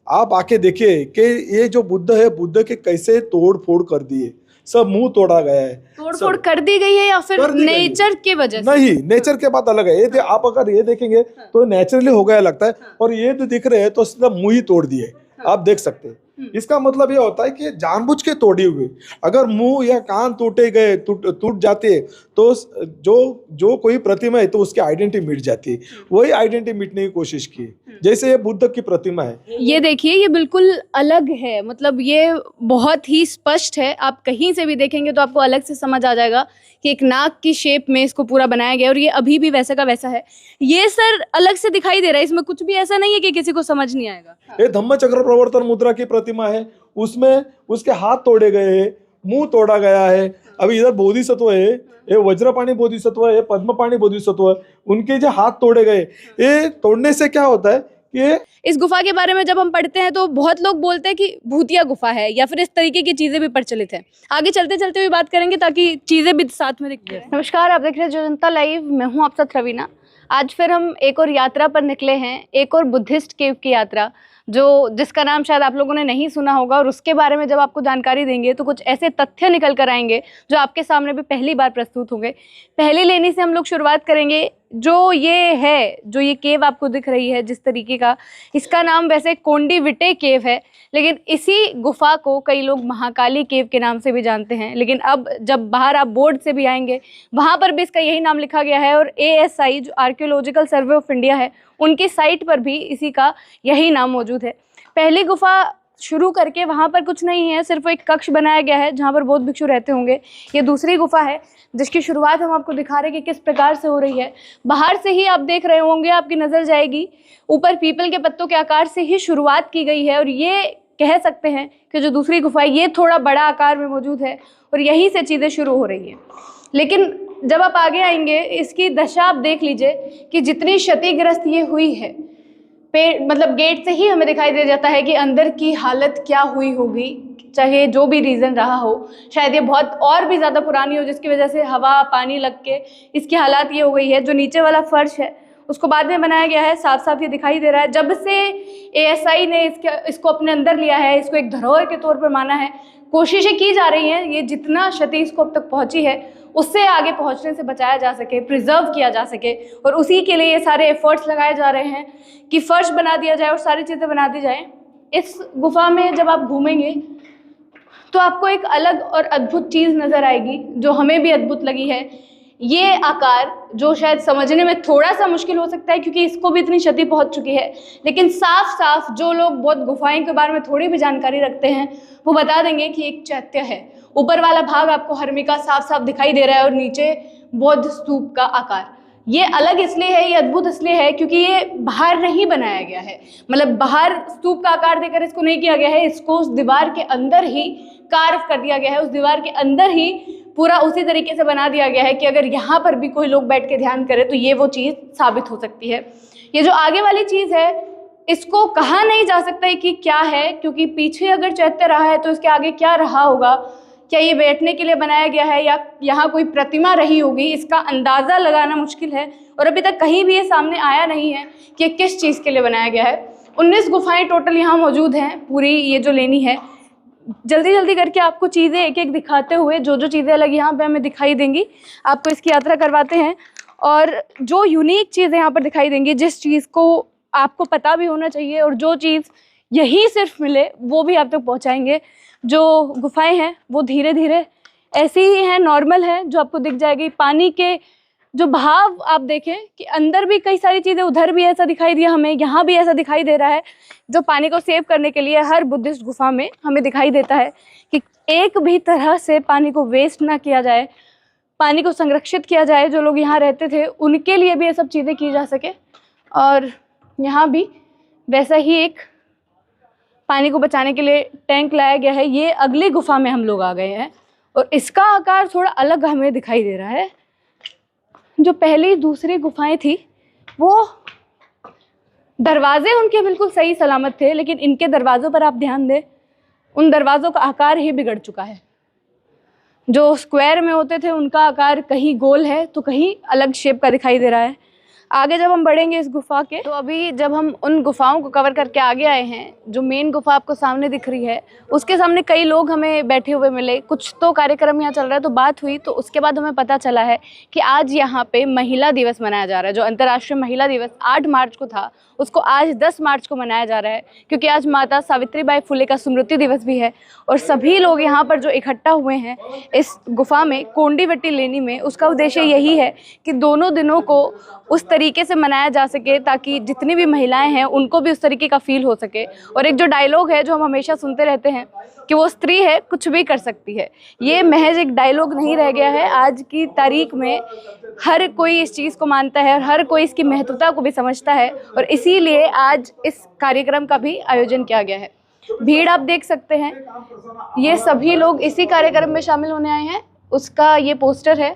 आप आके देखिए कि ये जो बुद्ध है, बुद्ध के कैसे तोड़ फोड़ कर दिए, सब मुंह तोड़ा गया है। तोड़ फोड़ कर दी गई है या फिर नेचर की वजह से? नहीं, नेचर के बात अलग है। ये आप अगर ये देखेंगे तो नेचुरली हो गया लगता है, और ये जो दिख रहे हैं तो सीधा मुंह ही तोड़ दिए, आप देख सकते हैं। इसका मतलब ये होता है कि जानबूझ के तोड़ी हुई। अगर मुंह या कान टूटे गए, टूट जाते तो जो कोई प्रतिमा है तो उसकी आइडेंटिटी मिट जाती, वही आइडेंटिटी मिटने की कोशिश की। जैसे ये बुद्ध की प्रतिमा है, ये देखिए, ये बिल्कुल अलग है, मतलब ये बहुत ही स्पष्ट है। आप कहीं से भी देखेंगे तो आपको अलग से समझ आ जाएगा कि एक नाक की शेप में इसको पूरा बनाया गया, और ये अभी भी वैसा का वैसा है। ये सर अलग से दिखाई दे रहा है, इसमें कुछ भी ऐसा नहीं है कि किसी को समझ नहीं आएगा। ये धम्म चक्र प्रवर्तन मुद्रा की प्रतिमा है, उसमें उसके हाथ तोड़े गए हैं, मुंह तोड़ा गया है। अभी इधर बोधिसत्व है, ये वज्रपाणी बोधिसत्व है, पद्मपाणी बोधिसत्व है, उनके जो हाथ तोड़े गए। ये तोड़ने से क्या होता है कि इस गुफा के बारे में जब हम पढ़ते हैं तो बहुत लोग बोलते हैं कि भूतिया गुफा है, या फिर इस तरीके की चीजें भी प्रचलित हैं। आगे चलते चलते हुए बात करेंगे ताकि चीजें भी साथ में दिखती हैं। नमस्कार, आप देख रहे हैं जो जनता लाइव, मैं हूं आप साथ रवीना। आज फिर हम एक और यात्रा पर निकले हैं, एक और बुद्धिस्ट केव की यात्रा, जिसका नाम शायद आप लोगों ने नहीं सुना होगा, और उसके बारे में जब आपको जानकारी देंगे तो कुछ ऐसे तथ्य निकल कर आएंगे जो आपके सामने भी पहली बार प्रस्तुत होंगे। पहली लेनी से हम लोग शुरुआत करेंगे। जो ये केव आपको दिख रही है जिस तरीके का, इसका नाम वैसे कोंडिविटे केव है, लेकिन इसी गुफा को कई लोग महाकाली केव के नाम से भी जानते हैं। लेकिन अब जब बाहर आप बोर्ड से भी आएंगे, वहाँ पर भी इसका यही नाम लिखा गया है, और ASI जो आर्कियोलॉजिकल सर्वे ऑफ इंडिया है, उनकी साइट पर भी इसी का यही नाम मौजूद है। पहली गुफा शुरू करके वहाँ पर कुछ नहीं है, सिर्फ एक कक्ष बनाया गया है जहाँ पर बौद्ध भिक्षु रहते होंगे। ये दूसरी गुफा है जिसकी शुरुआत हम आपको दिखा रहे हैं कि किस प्रकार से हो रही है। बाहर से ही आप देख रहे होंगे, आपकी नज़र जाएगी ऊपर पीपल के पत्तों के आकार से ही शुरुआत की गई है, और ये कह सकते हैं कि जो दूसरी गुफा है ये थोड़ा बड़ा आकार में मौजूद है, और यहीं से चीज़ें शुरू हो रही हैं। लेकिन जब आप आगे आएंगे, इसकी दशा आप देख लीजिए कि जितनी क्षतिग्रस्त ये हुई है, मतलब गेट से ही हमें दिखाई दे जाता है कि अंदर की हालत क्या हुई होगी। चाहे जो भी रीज़न रहा हो, शायद ये बहुत और भी ज़्यादा पुरानी हो, जिसकी वजह से हवा पानी लग के इसकी हालत ये हो गई है। जो नीचे वाला फर्श है उसको बाद में बनाया गया है, साफ साफ ये दिखाई दे रहा है। जब से ASI ने इसको अपने अंदर लिया है, इसको एक धरोहर के तौर पर माना है, कोशिशें की जा रही हैं ये जितना क्षति इसको अब तक पहुंची है उससे आगे पहुंचने से बचाया जा सके, प्रिजर्व किया जा सके, और उसी के लिए ये सारे एफर्ट्स लगाए जा रहे हैं कि फर्श बना दिया जाए और सारी चीज़ें बना दी जाए। इस गुफा में जब आप घूमेंगे तो आपको एक अलग और अद्भुत चीज़ नज़र आएगी, जो हमें भी अद्भुत लगी है। ये आकार जो शायद समझने में थोड़ा सा मुश्किल हो सकता है क्योंकि इसको भी इतनी क्षति पहुंच चुकी है, लेकिन साफ साफ जो लोग बौद्ध गुफाएं के बारे में थोड़ी भी जानकारी रखते हैं वो बता देंगे कि एक चैत्य है। ऊपर वाला भाग आपको हर्मिका साफ साफ दिखाई दे रहा है, और नीचे बौद्ध स्तूप का आकार। ये अलग इसलिए है, ये अद्भुत इसलिए है क्योंकि ये बाहर नहीं बनाया गया है, मतलब बाहर स्तूप का आकार देकर इसको नहीं किया गया है, इसको उस दीवार के अंदर ही कार्व कर दिया गया है, उस दीवार के अंदर ही पूरा उसी तरीके से बना दिया गया है कि अगर यहाँ पर भी कोई लोग बैठ के ध्यान करे तो ये वो चीज़ साबित हो सकती है। ये जो आगे वाली चीज़ है इसको कहा नहीं जा सकता है कि क्या है, क्योंकि पीछे अगर चैत्य रहा है तो इसके आगे क्या रहा होगा। क्या ये बैठने के लिए बनाया गया है या यहाँ कोई प्रतिमा रही होगी, इसका अंदाज़ा लगाना मुश्किल है, और अभी तक कहीं भी ये सामने आया नहीं है कि किस चीज़ के लिए बनाया गया है। 19 गुफाएं टोटल यहाँ मौजूद हैं पूरी ये जो लेनी है। जल्दी जल्दी करके आपको चीज़ें एक एक दिखाते हुए, जो जो चीज़ें अलग यहाँ पे हमें दिखाई देंगी, आपको इसकी यात्रा करवाते हैं, और जो यूनिक चीज़ें यहाँ पर दिखाई देंगी, जिस चीज़ को आपको पता भी होना चाहिए और जो चीज़ यहीं सिर्फ मिले वो भी आप तक पहुँचाएंगे। जो गुफाएं हैं वो धीरे धीरे ऐसी ही हैं, नॉर्मल है, जो आपको दिख जाएगी। पानी के जो बहाव आप देखें कि अंदर भी कई सारी चीज़ें, उधर भी ऐसा दिखाई दिया हमें, यहाँ भी ऐसा दिखाई दे रहा है, जो पानी को सेव करने के लिए हर बुद्धिस्ट गुफा में हमें दिखाई देता है कि एक भी तरह से पानी को वेस्ट ना किया जाए, पानी को संरक्षित किया जाए। जो लोग यहाँ रहते थे उनके लिए भी ये सब चीज़ें की जा सके, और यहाँ भी वैसा ही एक पानी को बचाने के लिए टैंक लाया गया है। ये अगली गुफा में हम लोग आ गए हैं, और इसका आकार थोड़ा अलग हमें दिखाई दे रहा है। जो पहली दूसरी गुफाएं थी वो दरवाजे उनके बिल्कुल सही सलामत थे, लेकिन इनके दरवाज़ों पर आप ध्यान दें, उन दरवाज़ों का आकार ही बिगड़ चुका है। जो स्क्वायर में होते थे उनका आकार कहीं गोल है तो कहीं अलग शेप का दिखाई दे रहा है। आगे जब हम बढ़ेंगे इस गुफा के, तो अभी जब हम उन गुफाओं को कवर करके आगे आए हैं, जो मेन गुफा आपको सामने दिख रही है, उसके सामने कई लोग हमें बैठे हुए मिले। कुछ तो कार्यक्रम यहाँ चल रहा है, तो बात हुई, तो उसके बाद हमें पता चला है कि आज यहाँ पे महिला दिवस मनाया जा रहा है। जो अंतर्राष्ट्रीय महिला दिवस 8 मार्च को था, उसको आज 10 मार्च को मनाया जा रहा है, क्योंकि आज माता सावित्रीबाई फुले का स्मृति दिवस भी है। और सभी लोग यहाँ पर जो इकट्ठा हुए हैं इस गुफा में, कोंडीवटी लेनी में, उसका उद्देश्य यही है कि दोनों दिनों को उस तरीके से मनाया जा सके ताकि जितनी भी महिलाएं हैं उनको भी उस तरीके का फील हो सके। और एक जो डायलॉग है जो हम हमेशा सुनते रहते हैं कि वो स्त्री है, कुछ भी कर सकती है, ये महज एक डायलॉग नहीं रह गया है। आज की तारीख में हर कोई इस चीज़ को मानता है और हर कोई इसकी महत्वता को भी समझता है, और इसीलिए आज इस कार्यक्रम का भी आयोजन किया गया है। भीड़ आप देख सकते हैं, ये सभी लोग इसी कार्यक्रम में शामिल होने आए हैं। उसका ये पोस्टर है,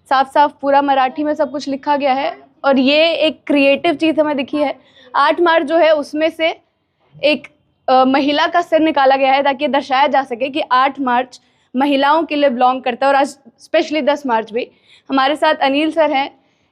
साफ साफ पूरा मराठी में सब कुछ लिखा गया है, और ये एक क्रिएटिव चीज़ हमें दिखी है। 8 मार्च जो है उसमें से एक महिला का सिर निकाला गया है ताकि ये दर्शाया जा सके कि 8 मार्च महिलाओं के लिए बिलोंग करता है। और आज स्पेशली 10 मार्च भी हमारे साथ अनिल सर हैं,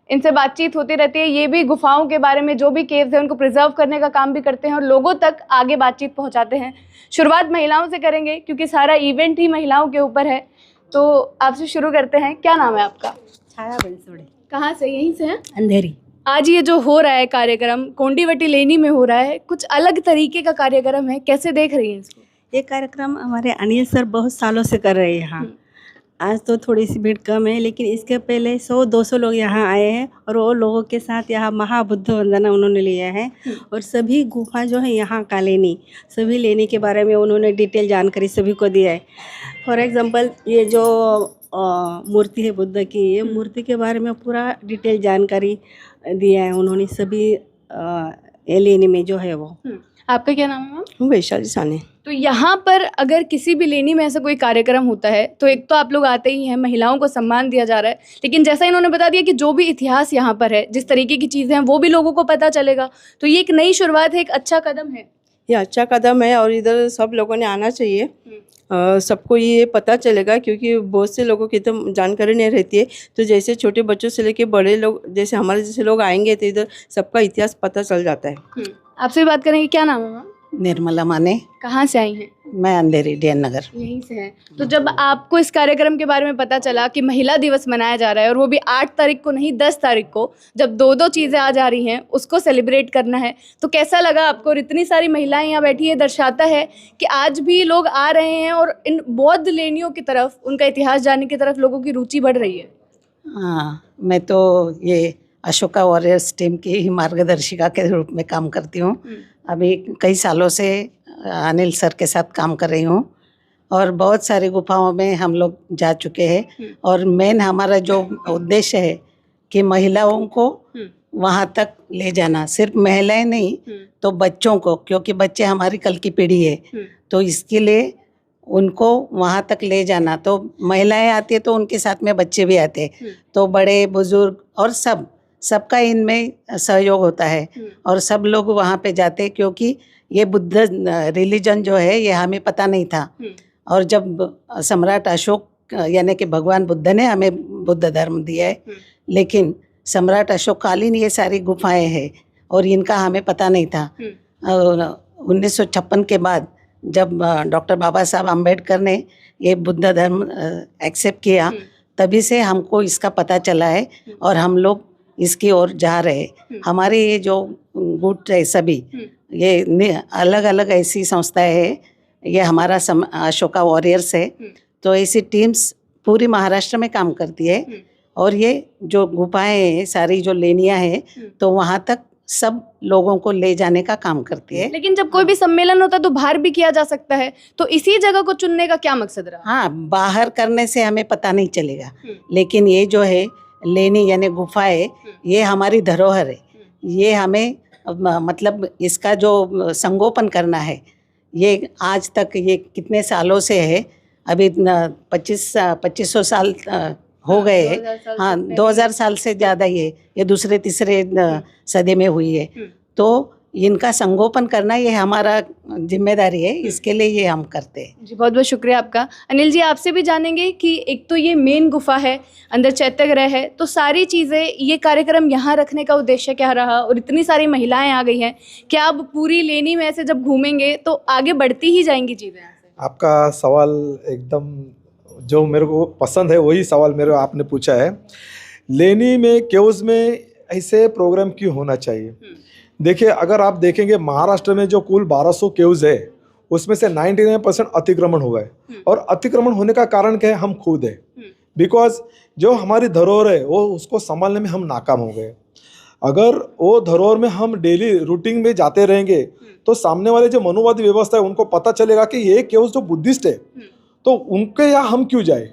इनसे बातचीत होती रहती है। ये भी गुफाओं के बारे में, जो भी केव्स हैं उनको प्रिजर्व करने का काम भी करते हैं और लोगों तक आगे बातचीत पहुंचाते हैं। शुरुआत महिलाओं से करेंगे क्योंकि सारा इवेंट ही महिलाओं के ऊपर है। तो आपसे शुरू करते हैं, क्या नाम है आपका? छाया बंसोड़े, कहाँ से? यहीं से हैं? अंधेरी। आज ये जो हो रहा है कार्यक्रम, कोंडीवटी लेनी में हो रहा है, कुछ अलग तरीके का कार्यक्रम है, कैसे देख रही हैं इसको? ये कार्यक्रम हमारे अनिल सर बहुत सालों से कर रहे हैं यहाँ। आज तो थोड़ी सी भीड़ कम है, लेकिन इसके पहले 100-200 लोग यहाँ आए हैं और वो लोगों के साथ यहाँ महाबुद्ध वंदना उन्होंने लिया है। और सभी गुफा जो है यहाँ का लेनी, सभी लेनी के बारे में उन्होंने डिटेल जानकारी सभी को दिया है। फॉर एग्जांपल ये जो मूर्ति है बुद्ध की, ये मूर्ति के बारे में पूरा डिटेल जानकारी दिया है उन्होंने सभी ये लेनी में जो है वो। आपका क्या नाम है मैम? हूँ वैशाली साने। तो यहाँ पर अगर किसी भी लेनी में ऐसा कोई कार्यक्रम होता है तो एक तो आप लोग आते ही हैं, महिलाओं को सम्मान दिया जा रहा है, लेकिन जैसा इन्होंने बता दिया कि जो भी इतिहास यहाँ पर है, जिस तरीके की चीज़ें हैं वो भी लोगों को पता चलेगा। तो ये एक नई शुरुआत है, एक अच्छा कदम है। ये अच्छा कदम है और इधर सब लोगों ने आना चाहिए। सबको ये पता चलेगा क्योंकि बहुत से लोगों की तो जानकारी नहीं रहती है। तो जैसे छोटे बच्चों से लेके बड़े लोग, जैसे हमारे जैसे लोग आएंगे तो इधर सबका इतिहास पता चल जाता है। आपसे बात करेंगे, क्या नाम है मैम? निर्मला माने। कहाँ से आई हैं? मैं अंधेरी DN नगर। यहीं से हैं। तो जब आपको इस कार्यक्रम के बारे में पता चला कि महिला दिवस मनाया जा रहा है और वो भी 8 तारीख को नहीं 10 तारीख को, जब 2-2 चीज़ें आ जा रही हैं, उसको सेलिब्रेट करना है, तो कैसा लगा आपको? और इतनी सारी महिलाएं यहाँ बैठी है, दर्शाता है कि आज भी लोग आ रहे हैं और इन बौद्ध लेनियों की तरफ, उनका इतिहास जानने की तरफ लोगों की रुचि बढ़ रही है। हाँ, मैं तो ये अशोका वॉरियर्स टीम की ही मार्गदर्शिका के रूप में काम करती हूँ। अभी कई सालों से अनिल सर के साथ काम कर रही हूँ और बहुत सारी गुफाओं में हम लोग जा चुके हैं। और मेन हमारा जो उद्देश्य है कि महिलाओं को वहाँ तक ले जाना, सिर्फ महिलाएं नहीं तो बच्चों को, क्योंकि बच्चे हमारी कल की पीढ़ी है, तो इसके लिए उनको वहाँ तक ले जाना। तो महिलाएं आती है तो उनके साथ में बच्चे भी आते हैं, तो बड़े बुजुर्ग और सबका इनमें सहयोग होता है और सब लोग वहाँ पे जाते हैं, क्योंकि ये बुद्ध रिलीजन जो है ये हमें पता नहीं था। और जब सम्राट अशोक यानी कि भगवान बुद्ध ने हमें बुद्ध धर्म दिया है, लेकिन सम्राट अशोक कालीन ये सारी गुफाएं हैं और इनका हमें पता नहीं था। 1956 के बाद जब डॉक्टर बाबा साहब अम्बेडकर ने ये बुद्ध धर्म एक्सेप्ट किया, तभी से हमको इसका पता चला है और हम लोग इसकी ओर जा रहे। हमारे ये जो गुट है सभी, ये अलग अलग ऐसी संस्थाएं हैं। ये हमारा अशोका वॉरियर्स है, तो ऐसी टीम्स पूरी महाराष्ट्र में काम करती है। और ये जो गुफाएं हैं सारी, जो लेनियाँ हैं, तो वहाँ तक सब लोगों को ले जाने का काम करती है। लेकिन जब कोई भी सम्मेलन होता है तो बाहर भी किया जा सकता है, तो इसी जगह को चुनने का क्या मकसद रहा? हाँ, बाहर करने से हमें पता नहीं चलेगा, लेकिन ये जो है लेनी यानी गुफाएं, ये हमारी धरोहर है। ये हमें मतलब इसका जो संगोपन करना है, ये आज तक ये कितने सालों से है, अभी 2500 साल हो गए हैं। हाँ, 2000 साल से ज़्यादा ये दूसरे तीसरे सदी में हुई है। तो इनका संगोपन करना ये हमारा जिम्मेदारी है, इसके लिए ये हम करते हैं। जी बहुत बहुत शुक्रिया आपका। अनिल जी, आपसे भी जानेंगे कि एक तो ये मेन गुफा है, अंदर चैत्यगृह है, तो सारी चीज़ें, ये कार्यक्रम यहाँ रखने का उद्देश्य क्या रहा और इतनी सारी महिलाएं आ गई हैं, क्या अब पूरी लेनी में से जब घूमेंगे तो आगे बढ़ती ही जाएंगी चीज़ें यहाँ से? आपका सवाल एकदम जो मेरे को पसंद है वही सवाल मेरे आपने पूछा है। लेनी में केव्स में ऐसे प्रोग्राम क्यों होना चाहिए? देखिए, अगर आप देखेंगे महाराष्ट्र में जो कुल 1200 केव्स है उसमें से 99% अतिक्रमण हुआ है। और अतिक्रमण होने का कारण क्या है? हम खुद है। बिकॉज जो हमारी धरोहर है वो उसको संभालने में हम नाकाम हो गए। अगर वो धरोहर में हम डेली रूटीन में जाते रहेंगे तो सामने वाले जो मनुवादी व्यवस्था है उनको पता चलेगा कि ये केव्स जो बुद्धिस्ट है तो उनके यहाँ हम क्यों जाए।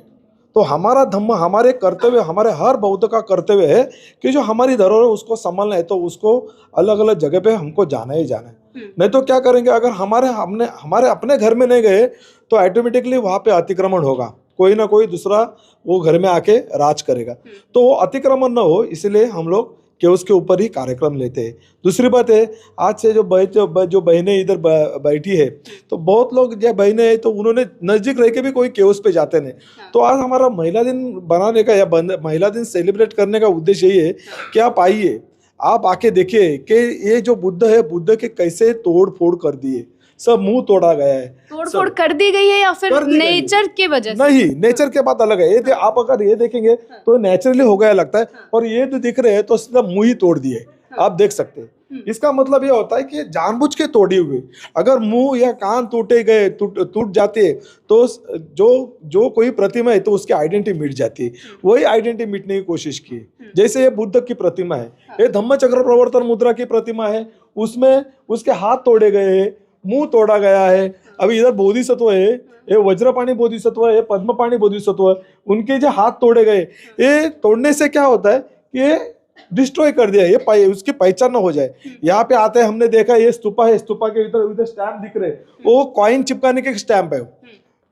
तो हमारा धम्म, हमारे कर्तव्य, हमारे हर बौद्ध का कर्तव्य है कि जो हमारी धरोहर है उसको संभालना है, तो उसको अलग अलग जगह पे हमको जाना ही जाना है। नहीं तो क्या करेंगे, अगर हमारे अपने घर में नहीं गए तो ऑटोमेटिकली वहाँ पे अतिक्रमण होगा, कोई ना कोई दूसरा वो घर में आके राज करेगा। तो वो अतिक्रमण न हो इसलिए हम लोग कि उसके ऊपर ही कार्यक्रम लेते हैं। दूसरी बात है, आज से जो बहनें इधर बैठी है तो बहुत लोग जो बहनें हैं तो उन्होंने नज़दीक रह के भी कोई केव्स पे जाते नहीं। तो आज हमारा महिला दिन बनाने का या महिला दिन सेलिब्रेट करने का उद्देश्य यही है कि आप आइए, आप आके देखिए कि ये जो बुद्ध है, बुद्ध के कैसे तोड़ फोड़ कर दिए, सब मुंह तोड़ा गया है। तोड़फोड़ कर दी गई है या फिर नेचर के वजह से? नहीं, नेचर के बात अलग है। ये आप अगर ये देखेंगे तो नेचुरली हो गया लगता है। और ये जो दिख रहे हैं तो सीधा मुंह ही तोड़ दिए, आप देख सकते हैं। इसका मतलब ये होता है कि जानबूझ के तोड़ी हुई। अगर मुंह या कान टूटे गए, टूट जाते हैं तो जो कोई प्रतिमा है तो उसकी आइडेंटिटी मिट जाती है। वही आइडेंटिटी मिटने की कोशिश की। जैसे ये बुद्ध की प्रतिमा है, ये धम्मचक्र प्रवर्तन मुद्रा की प्रतिमा है, उसमें उसके हाथ तोड़े गए हैं, मुंह तोड़ा गया है। अभी इधर बोधिसत्व है, ये वज्रपाणी बोधिसत्व है, पद्मपाणी बोधिसत्व है, उनके जो हाथ तोड़े गए, ये तोड़ने से क्या होता है कि ये डिस्ट्रॉय कर दिया, ये उसकी पहचान ना हो जाए। यहाँ पे आते हैं, हमने देखा ये स्तूपा है, स्तूपा के इधर स्टैम्प दिख रहे हैं, वो कॉइन चिपकाने के स्टैम्प है।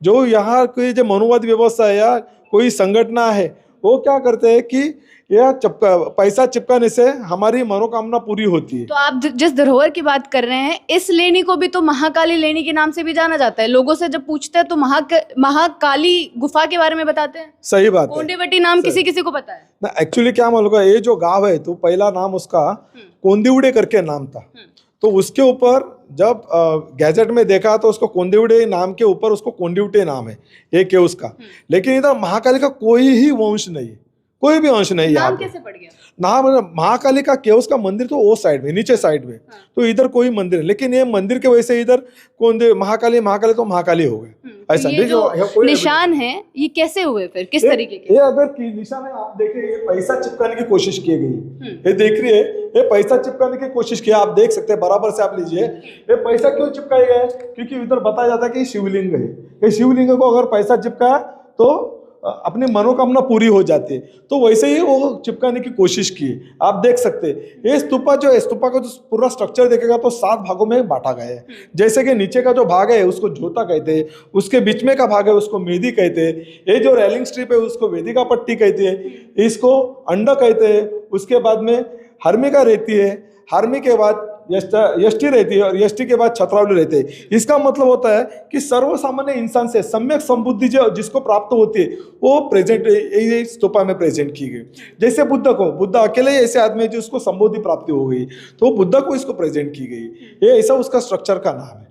जो यहाँ कोई जो मनुवादी व्यवस्था है या कोई संगठना है वो क्या करते हैं कि यह पैसा चिपकाने से हमारी मनोकामना पूरी होती है। तो आप जिस धरोहर की बात कर रहे हैं, इस लेनी को भी तो महाकाली लेनी के नाम से भी जाना जाता है। लोगों से जब पूछते हैं तो महाकाली गुफा के बारे में बताते हैं। सही बात है। कोंडेवटी नाम किसी को पता है ना? एक्चुअली क्या मालूम है, ये जो गांव है तो पहला नाम उसका कोंदिवड़े करके नाम था। तो उसके ऊपर जब गैजेट में देखा तो उसको कोंदिवड़े नाम के ऊपर उसको कोंडिवटे नाम है एक है उसका। लेकिन इधर महाकाली का कोई ही वंश नहीं, कोई भी अंश नहीं। नाम कैसे पड़ गया? नाम महाकाली का केव्स का मंदिर तो वो साइड में, नीचे साइड में। तो इधर कोई मंदिर है, लेकिन ये मंदिर के वजह से इधर कौन महाकाली तो महाकाली हो गए। ऐसा ये जो निशान है ये कैसे हुए फिर, किस तरीके के? ये अगर निशान है, आप देखें, ये पैसा चिपकाने की कोशिश की गई। ये देख रही है, ये पैसा चिपकाने की कोशिश की, आप देख सकते हैं बराबर से। आप लीजिए, ये पैसा क्यों चिपकाया गया है? क्योंकि इधर बताया जाता है कि शिवलिंग है, ये शिवलिंग को अगर पैसा चिपकाया तो अपनी मनोकामना पूरी हो जाती है। तो वैसे ही वो चिपकाने की कोशिश की, आप देख सकते हैं। ये स्तूपा का जो पूरा स्ट्रक्चर देखेगा तो 7 भागों में बांटा गया है। जैसे कि नीचे का जो भाग है उसको जोता कहते हैं, उसके बीच में का भाग है उसको मेदी कहते हैं, ये जो रेलिंग स्ट्रिप है उसको वेदिका पट्टी कहते हैं, इसको अंडा कहते हैं। उसके बाद में हर्मिका रहती है, हर्मी के बाद यष्टि रहती है और यष्टि के बाद छत्रावली रहते हैं। इसका मतलब होता है कि सर्वसामान्य इंसान से सम्यक संबुद्धि जो जिसको प्राप्त होती है वो प्रेजेंट ये स्तूपा में प्रेजेंट की गई। जैसे बुद्ध अकेले ही ऐसे आदमी है जिसको संबोधि प्राप्ति हो गई, तो बुद्ध को इसको प्रेजेंट की गई। ये ऐसा उसका स्ट्रक्चर का नाम है।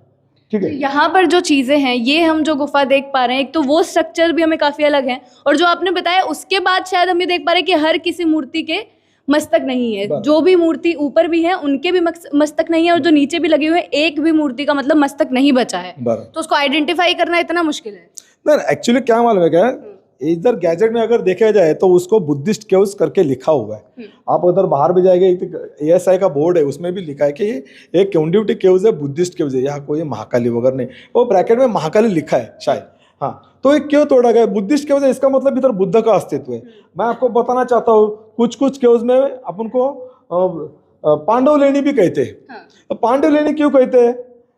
ठीक है, यहाँ पर जो चीज़ें हैं, ये हम जो गुफा देख पा रहे हैं, एक तो वो स्ट्रक्चर भी हमें काफ़ी अलग है, और जो आपने बताया उसके बाद शायद हम ये देख पा रहे हैं कि हर किसी मूर्ति के मस्तक नहीं है। जो भी मूर्ति ऊपर भी है उनके भी मस्तक नहीं है, और जो नीचे भी लगे हुए हैं एक भी मूर्ति का मतलब मस्तक नहीं बचा है। तो उसको आइडेंटिफाई करना इतना मुश्किल है ना। एक्चुअली क्या मालूम है क्या, इधर गैजेट में अगर देखा जाए तो उसको बुद्धिस्ट केव्स करके लिखा हुआ है। आप उधर बाहर भी जाएंगे, ASI का बोर्ड है उसमें भी लिखा है कि ये कोंडिवटी केव्स है, बुद्धिस्ट केव्स है, यहाँ कोई महाकाली वगैरह नहीं। वो ब्रैकेट में महाकाली लिखा है शायद। हाँ, तो ये क्यों तोड़ा गया? बुद्धिस्ट केव्स है, इसका मतलब इधर बुद्ध का अस्तित्व है। मैं आपको बताना चाहता हूँ, कुछ केव्स में अपन को पांडव लेनी भी कहते हैं। पांडव लेनी क्यों कहते हैं?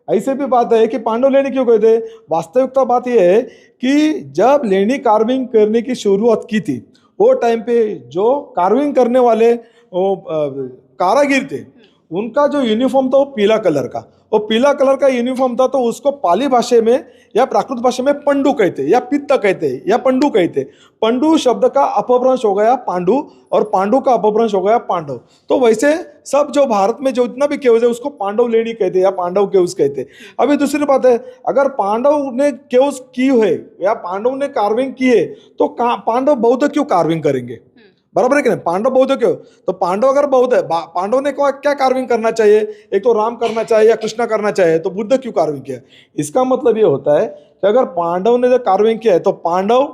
ऐसे भी बात है कि पांडव लेनी क्यों कहते हैं। वास्तविकता बात यह है कि जब लेनी कार्विंग करने की शुरुआत की थी, वो टाइम पे जो कार्विंग करने वाले कारागिर थे उनका जो यूनिफॉर्म था वो पीला कलर का, वो पीला कलर का यूनिफॉर्म था, तो उसको पाली भाषा में या प्राकृत भाषा में पंडू कहते या पित्त कहते या पंडू कहते। पंडू शब्द का अपभ्रंश हो गया पांडु और पांडु का अपभ्रंश हो गया पांडव। तो वैसे सब जो भारत में जो इतना भी केव्स है उसको पांडव लेनी कहते या पांडव केव्स कहते। अभी दूसरी बात है, अगर पांडव ने केव्स की है या पांडव ने कार्विंग की है तो पांडव बौद्ध क्यों कार्विंग करेंगे? बराबर है कि नहीं? पांडव बौद्ध क्यों? तो पांडव अगर बौद्ध है, पांडव ने क्या कार्विंग करना चाहिए? एक तो राम करना चाहिए या कृष्णा करना चाहिए, तो बुद्ध क्यों कार्विंग किया? इसका मतलब ये होता है कि अगर पांडव ने जो कार्विंग किया है तो पांडव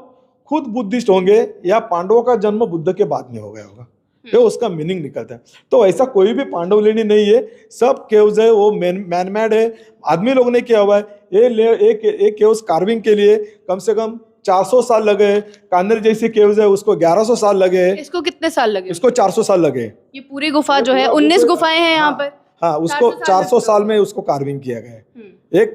खुद बुद्धिस्ट होंगे या पांडवों का जन्म बुद्ध के बाद में हो गया होगा, ये उसका मीनिंग निकलता है। तो ऐसा कोई भी पांडव लेनी नहीं है, सब केव्स है वो मैन मेड है, आदमी लोग ने किया हुआ है। एक केव्स कार्विंग के लिए कम से कम 400 साल लगे। कान्नेर जैसी केव्स है उसको 1100 साल लगे। इसको कितने साल लगे? इसको 400 साल लगे। ये पूरी गुफा जो है 19 गुफाएं हैं यहाँ पर। हाँ, उसको 400 साल में उसको कार्विंग किया गया है। एक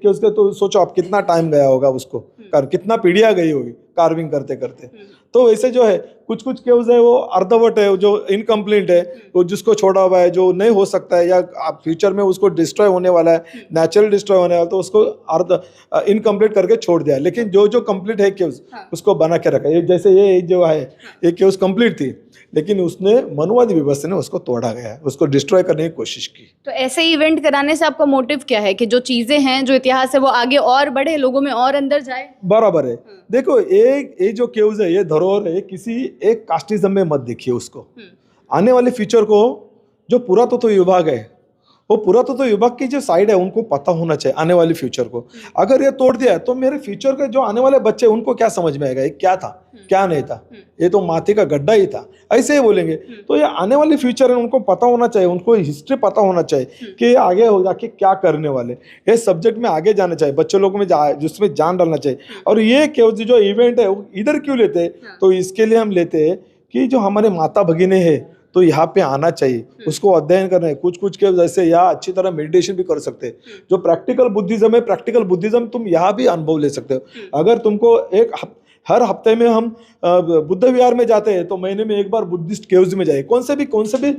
केव्स के तो सोचो आप कितना टाइम गया होगा उसको, कितना पीढ़ियां गई होगी कार्विंग करते करते। तो वैसे जो है कुछ केव्स है वो अर्धवट है, जो इनकम्प्लीट है, वो जिसको छोड़ा हुआ है, जो नहीं हो सकता है या फ्यूचर में उसको डिस्ट्रॉय होने वाला है, नेचुरल डिस्ट्रॉय होने वाला है, तो उसको इनकम्प्लीट करके छोड़ दिया। लेकिन जो कंप्लीट है केव्स उसको बना के रखा है। जैसे ये जो है ये केव्स कंप्लीट थी, लेकिन उसने मनुवादी व्यवस्था ने उसको तोड़ा गया, उसको डिस्ट्रॉय करने की कोशिश की। तो ऐसे इवेंट कराने से आपका मोटिव क्या है कि जो चीजें हैं, जो इतिहास है, वो आगे और बढ़े, लोगों में और अंदर जाए? बराबर है। देखो ये जो केव्स है, ये धरोहर है, किसी एक कास्टिज्म में मत देखिए उसको। आने वाले फ्यूचर को जो पुरातत्व विभाग है, वो पुरातत्व विभाग की जो साइड है उनको पता होना चाहिए आने वाले फ्यूचर को। अगर ये तोड़ दिया तो मेरे फ्यूचर के जो आने वाले बच्चे उनको क्या समझ में आएगा ये क्या था क्या नहीं था, ये तो माथे का गड्ढा ही था, ऐसे ही बोलेंगे। तो ये आने वाले फ्यूचर है उनको पता होना चाहिए, उनको हिस्ट्री पता होना चाहिए कि आगे हो जाके क्या करने वाले, ये सब्जेक्ट में आगे जाना चाहिए, बच्चे लोगों में जिसमें जान डालना चाहिए। और ये जो इवेंट है वो इधर क्यों लेते हैं? तो इसके लिए हम लेते हैं कि जो हमारे माता भगिनी है तो यहाँ पे आना चाहिए, उसको अध्ययन करना है। कुछ के जैसे यहाँ अच्छी तरह मेडिटेशन भी कर सकते हैं। जो प्रैक्टिकल बुद्धिज्म है, प्रैक्टिकल बुद्धिज्म तुम यहाँ भी अनुभव ले सकते हो। अगर तुमको हर हफ्ते में हम बुद्ध विहार में जाते हैं तो महीने में एक बार बुद्धिस्ट केव्स में जाइए। कौन से भी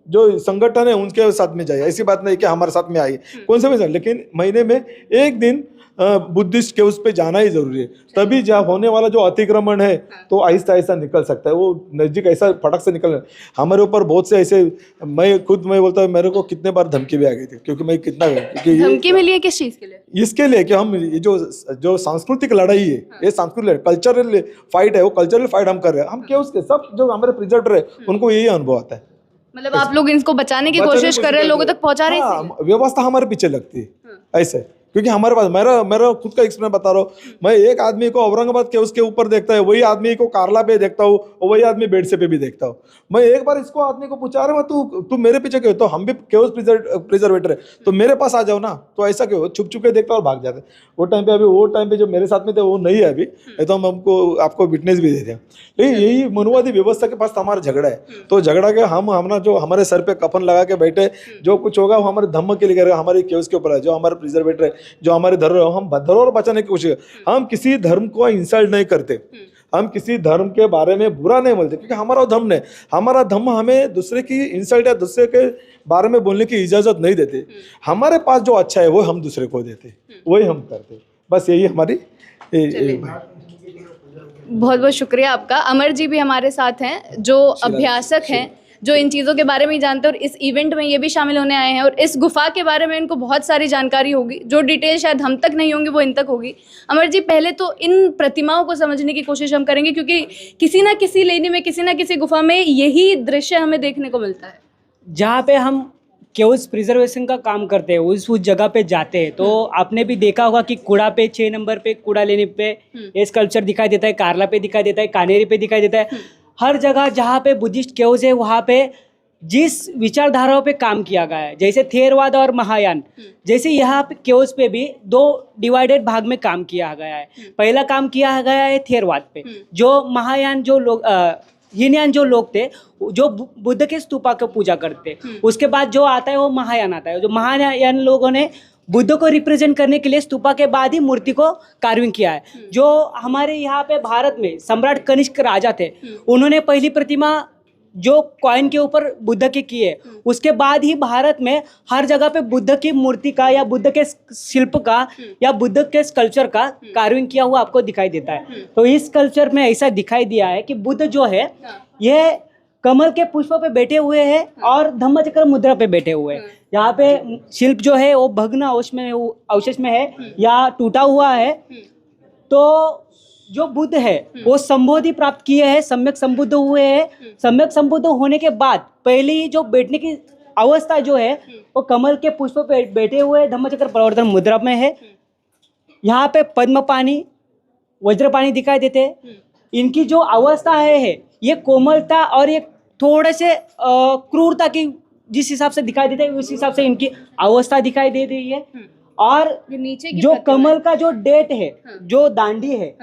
जो संगठन है उनके साथ में जाइए। ऐसी बात नहीं कि हमारे साथ में आइए, कौन से भी, लेकिन महीने में एक दिन बुद्धिस्ट केव्स पे जाना ही जरूरी है। तभी जहाँ होने वाला जो अतिक्रमण है तो आहिस्ता आहिस्ता निकल सकता है, वो नजदीक ऐसा फटक से निकल। हमारे ऊपर बहुत से ऐसे, मैं बोलता हूँ मेरे को कितने बार धमकी भी आ गई थी, क्योंकि मैं धमकी मिली है किस चीज के लिए? इसके लिए कि हम ये जो सांस्कृतिक लड़ाई है, ये सांस्कृतिक कल्चरल फाइट है, वो कल्चरल फाइट हम कर रहे हैं। हम केव्स के सब जो हमारे प्रिजर्वर है उनको यही अनुभव आता है। मतलब आप लोग इनको बचाने की कोशिश कर रहे हैं, लोगों तक पहुंचा रहे हैं। व्यवस्था हमारे पीछे लगती है ऐसे, क्योंकि हमारे पास मेरा खुद का एक्सपीरियंस बता रहा हूँ। मैं एक आदमी को औरंगाबाद के उसके ऊपर देखता है, वही आदमी को कारला पे देखता हूँ, और वही आदमी बेडसे पे भी देखता हूँ। मैं एक बार इसको आदमी को पूछा, रहा तू मेरे पीछे क्यों? तो हम भी केव्स प्रिजर्वेटर है तो मेरे पास आ जाओ ना। तो ऐसा क्यों? छुप के देखता और भाग जाते। वो टाइम पे जो मेरे साथ में थे वो नहीं है अभी, तो हम आपको विटनेस भी देते हैं। लेकिन यही मनुवादी व्यवस्था के पास हमारा झगड़ा है। तो झगड़ा के हम जो हमारे सर पे कफन लगा के बैठे, जो कुछ होगा वो हमारे धम्म के लिए करेगा, हमारे केव्स के ऊपर है, जो हमारे प्रिजर्वेटर है, जो हमारे हम धरोहर बचाने की कोशिश। हम किसी धर्म को इंसल्ट नहीं करते, हम किसी धर्म के बारे में बुरा नहीं बोलते, क्योंकि हमारा धर्म नहीं, हमारा धर्म हमें दूसरे की इंसल्ट या दूसरे के बारे में बोलने की इजाजत नहीं देते। हमारे पास जो अच्छा है वो हम दूसरे को देते, वही हम करते। बस यही हमारी। बहुत बहुत शुक्रिया आपका। अमर जी भी हमारे साथ हैं, जो अभ्यासक हैं, जो इन चीज़ों के बारे में ही जानते हैं और इस इवेंट में ये भी शामिल होने आए हैं। और इस गुफा के बारे में इनको बहुत सारी जानकारी होगी, जो डिटेल शायद हम तक नहीं होंगी वो इन तक होगी। अमर जी, पहले तो इन प्रतिमाओं को समझने की कोशिश हम करेंगे, क्योंकि किसी ना किसी लेनी में, किसी ना किसी गुफा में यही दृश्य हमें देखने को मिलता है। जहाँ पे हम केव्स प्रिजर्वेशन का काम करते हैं, उस जगह पे जाते हैं, तो आपने भी देखा होगा कि कूड़ा पे 6 नंबर पे कूड़ा लेने पे ये स्कल्पचर दिखाई देता है, कारला पे दिखाई देता है, कानेरी पे दिखाई देता है। हर जगह जहाँ पे बुद्धिस्ट केव्स है वहाँ पे जिस विचारधाराओं पे काम किया गया है, जैसे थेरवाद और महायान, जैसे यहाँ पे केव्स पे भी 2 डिवाइडेड भाग में काम किया गया है। पहला काम किया गया है थेरवाद पे, जो महायान जो लोग हीनयान जो लोग थे, जो बुद्ध के स्तूपा को पूजा करते, उसके बाद जो आता है वो महायान आता है। जो महायान लोगों ने बुद्ध को रिप्रेजेंट करने के लिए स्तूपा के बाद ही मूर्ति को कार्विंग किया है। जो हमारे यहाँ पे भारत में सम्राट कनिष्क राजा थे, उन्होंने पहली प्रतिमा जो कॉइन के ऊपर बुद्ध के किए, उसके बाद ही भारत में हर जगह पे बुद्ध की मूर्ति का या बुद्ध के शिल्प का या बुद्ध के स्कल्पचर का कार्विंग किया हुआ आपको दिखाई देता है। तो इस कल्चर में ऐसा दिखाई दिया है कि बुद्ध जो है ये कमल के पुष्प पे बैठे हुए हैं और धम्मचक्र मुद्रा पे बैठे हुए हैं। यहाँ पे शिल्प जो है वो भग्न अवशेष में है या टूटा हुआ है। तो जो बुद्ध है वो संबोधि प्राप्त किए हैं, सम्यक संबुद्ध हुए हैं। सम्यक संबुद्ध होने के बाद पहली जो बैठने की अवस्था जो है वो कमल के पुष्प पे बैठे हुए धम्मचक्र प्रवर्तन मुद्रा में है। यहाँ पे पद्म पानी, वज्र पानी दिखाई देते हैं। इनकी जो अवस्था है ये कोमलता और ये थोड़े से क्रूरता की जिस हिसाब से दिखाई देते हैं उस हिसाब से इनकी अवस्था दिखाई दे रही है। और नीचे की जो प्रतिमा कमल का जो डेट है, जो दांडी है,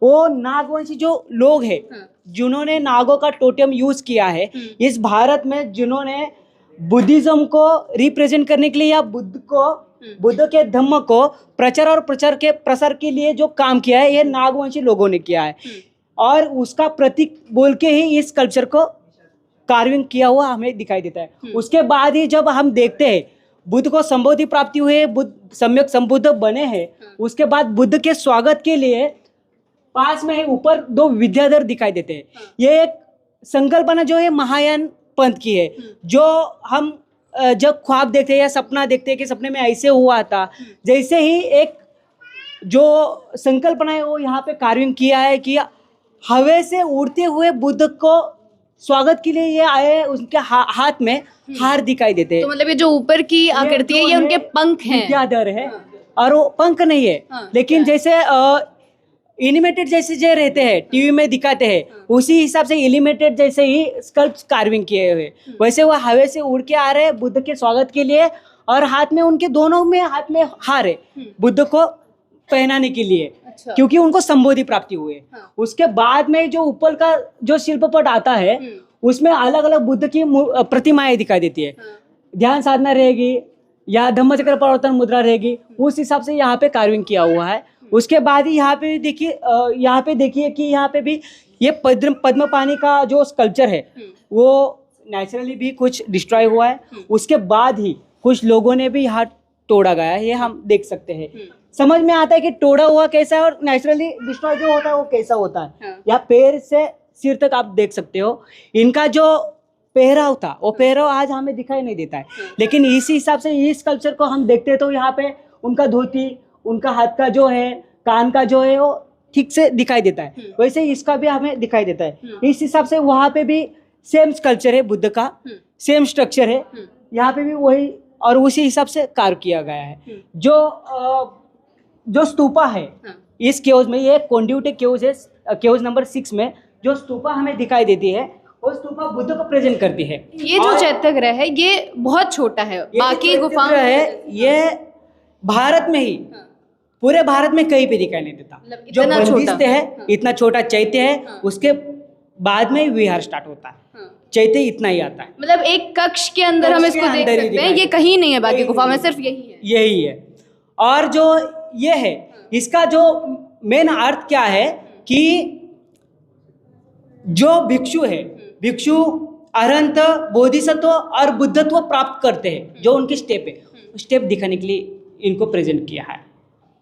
वो नागवंशी जो लोग हैं जिन्होंने नागों का टोटेम यूज किया है इस भारत में, जिन्होंने बुद्धिज्म को रिप्रेजेंट करने के लिए या बुद्ध के धम्म को प्रचार और प्रसार के लिए जो काम किया है ये नागवंशी लोगों ने किया है। और उसका प्रतीक बोल के ही इस कल्चर को कार्विंग किया हुआ हमें दिखाई देता है। उसके बाद ही जब हम देखते हैं बुद्ध को संबोधि प्राप्ति हुई, बुद्ध सम्यक संबुद्ध बने हैं, उसके बाद बुद्ध के स्वागत के लिए पास में ऊपर 2 विद्याधर दिखाई देते हैं। ये एक संकल्पना जो है महायान पंथ की है, जो हम जब ख्वाब देखते हैं या सपना देखते हैं कि सपने में ऐसे हुआ था, जैसे ही एक जो संकल्पना है वो यहाँ पे कार्विंग किया है कि हवा से उड़ते हुए बुद्ध को स्वागत के लिए ये आए, उनके हाथ में हार दिखाई देते हैं। तो मतलब ये जो ऊपर की आकृति है ये उनके पंख हैं, विद्याधर है। और वो पंख नहीं है, लेकिन जैसे एनिमेटेड जैसे जो रहते हैं टीवी में दिखाते हैं उसी हिसाब से एनिमेटेड जैसे ही स्कल्प कार्विंग किए हुए, वैसे वो हवा से उड़ के आ रहे हैं बुद्ध के स्वागत के लिए। और हाथ में उनके दोनों में हाथ में हार है बुद्ध को पहनाने के लिए, क्योंकि उनको संबोधि प्राप्ति हुई है। उसके बाद में जो ऊपर का जो शिल्पपट आता है उसमें अलग अलग बुद्ध की प्रतिमाएं दिखाई देती है। ध्यान साधना रहेगी या धम्मचक्र प्रवर्तन मुद्रा रहेगी, उस हिसाब से यहाँ पे कार्विंग किया हुआ है। उसके बाद ही यहाँ पे देखिए कि यहाँ पे भी ये पद्म पानी का जो स्कल्पचर है वो नेचुरली भी कुछ डिस्ट्रॉय हुआ है। उसके बाद ही कुछ लोगों ने भी यहाँ तोड़ा गया है, ये हम देख सकते हैं। समझ में आता है कि तोड़ा हुआ कैसा है और नेचुरली डिस्ट्रॉय जो होता है वो कैसा होता है। या पैर से सिर तक आप देख सकते हो। इनका जो पहराव था वो पहराव आज हमें दिखाई नहीं देता है, लेकिन इसी हिसाब से इस कल्चर को हम देखते हैं तो यहाँ पे उनका धोती, उनका हाथ का जो है, कान का जो है वो ठीक से दिखाई देता है। वैसे इसका भी हमें दिखाई देता है। इस हिसाब से वहाँ पे भी सेम स्कल्पचर है बुद्ध का, सेम स्ट्रक्चर है, यहाँ पे भी वही और उसी हिसाब से कार्व किया गया है। जो स्तूपा है इस केव्स में, ये कोंड्यूटे केव्स है, केव्स नंबर 6 में जो स्तूपा हमें दिखाई देती है वो स्तूपा बुद्ध को प्रेजेंट करती है। ये जो चैत्यगृह है ये बहुत छोटा है, बाकी गुफाओं है ये भारत में ही, पूरे भारत में कहीं पे दिखाई नहीं देता। जो बंदिस्त है इतना छोटा चैत्य है, उसके बाद में विहार स्टार्ट होता है। चैत्य इतना ही आता है, मतलब एक कक्ष के अंदर हम इसको देख सकते हैं। ये कहीं नहीं है बाकी गुफा में, सिर्फ यही है। और जो ये है इसका जो मेन अर्थ क्या है कि जो भिक्षु है, भिक्षु अरहंत, बोधिसत्व और बुद्धत्व प्राप्त करते हैं, जो उनकी स्टेप है, स्टेप दिखाने के लिए इनको प्रेजेंट किया है।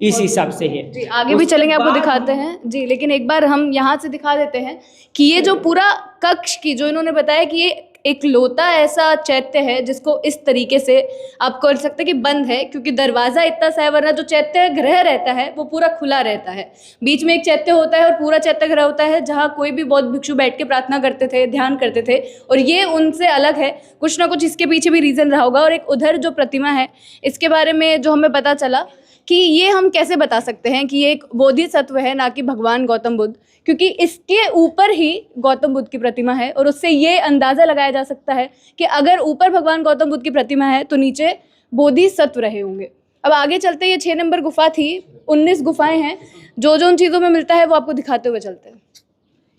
इस हिसाब से है जी। आगे भी चलेंगे, आपको दिखाते हैं जी, लेकिन एक बार हम यहाँ से दिखा देते हैं कि ये जो पूरा कक्ष की जो इन्होंने बताया कि ये एक लोता ऐसा चैत्य है जिसको इस तरीके से आप कह सकते हैं कि बंद है, क्योंकि दरवाजा इतना सा है, वरना जो चैत्य ग्रह रहता है वो पूरा खुला रहता है। बीच में एक चैत्य होता है और पूरा चैत्य ग्रह होता है जहाँ कोई भी बौद्ध भिक्षु बैठ के प्रार्थना करते थे, ध्यान करते थे। और ये उनसे अलग है, कुछ ना कुछ इसके पीछे भी रीज़न रहा होगा। और एक उधर जो प्रतिमा है इसके बारे में जो हमें पता चला कि ये हम कैसे बता सकते हैं कि ये एक बोधिसत्व है, ना कि भगवान गौतम बुद्ध, क्योंकि इसके ऊपर ही गौतम बुद्ध की प्रतिमा है। और उससे ये अंदाज़ा लगाया जा सकता है कि अगर ऊपर भगवान गौतम बुद्ध की प्रतिमा है तो नीचे बोधिसत्व रहे होंगे। अब आगे चलते, ये 6 नंबर गुफा थी, 19 गुफाएं हैं। जो जो उन चीज़ों में मिलता है वो आपको दिखाते हुए चलते हैं।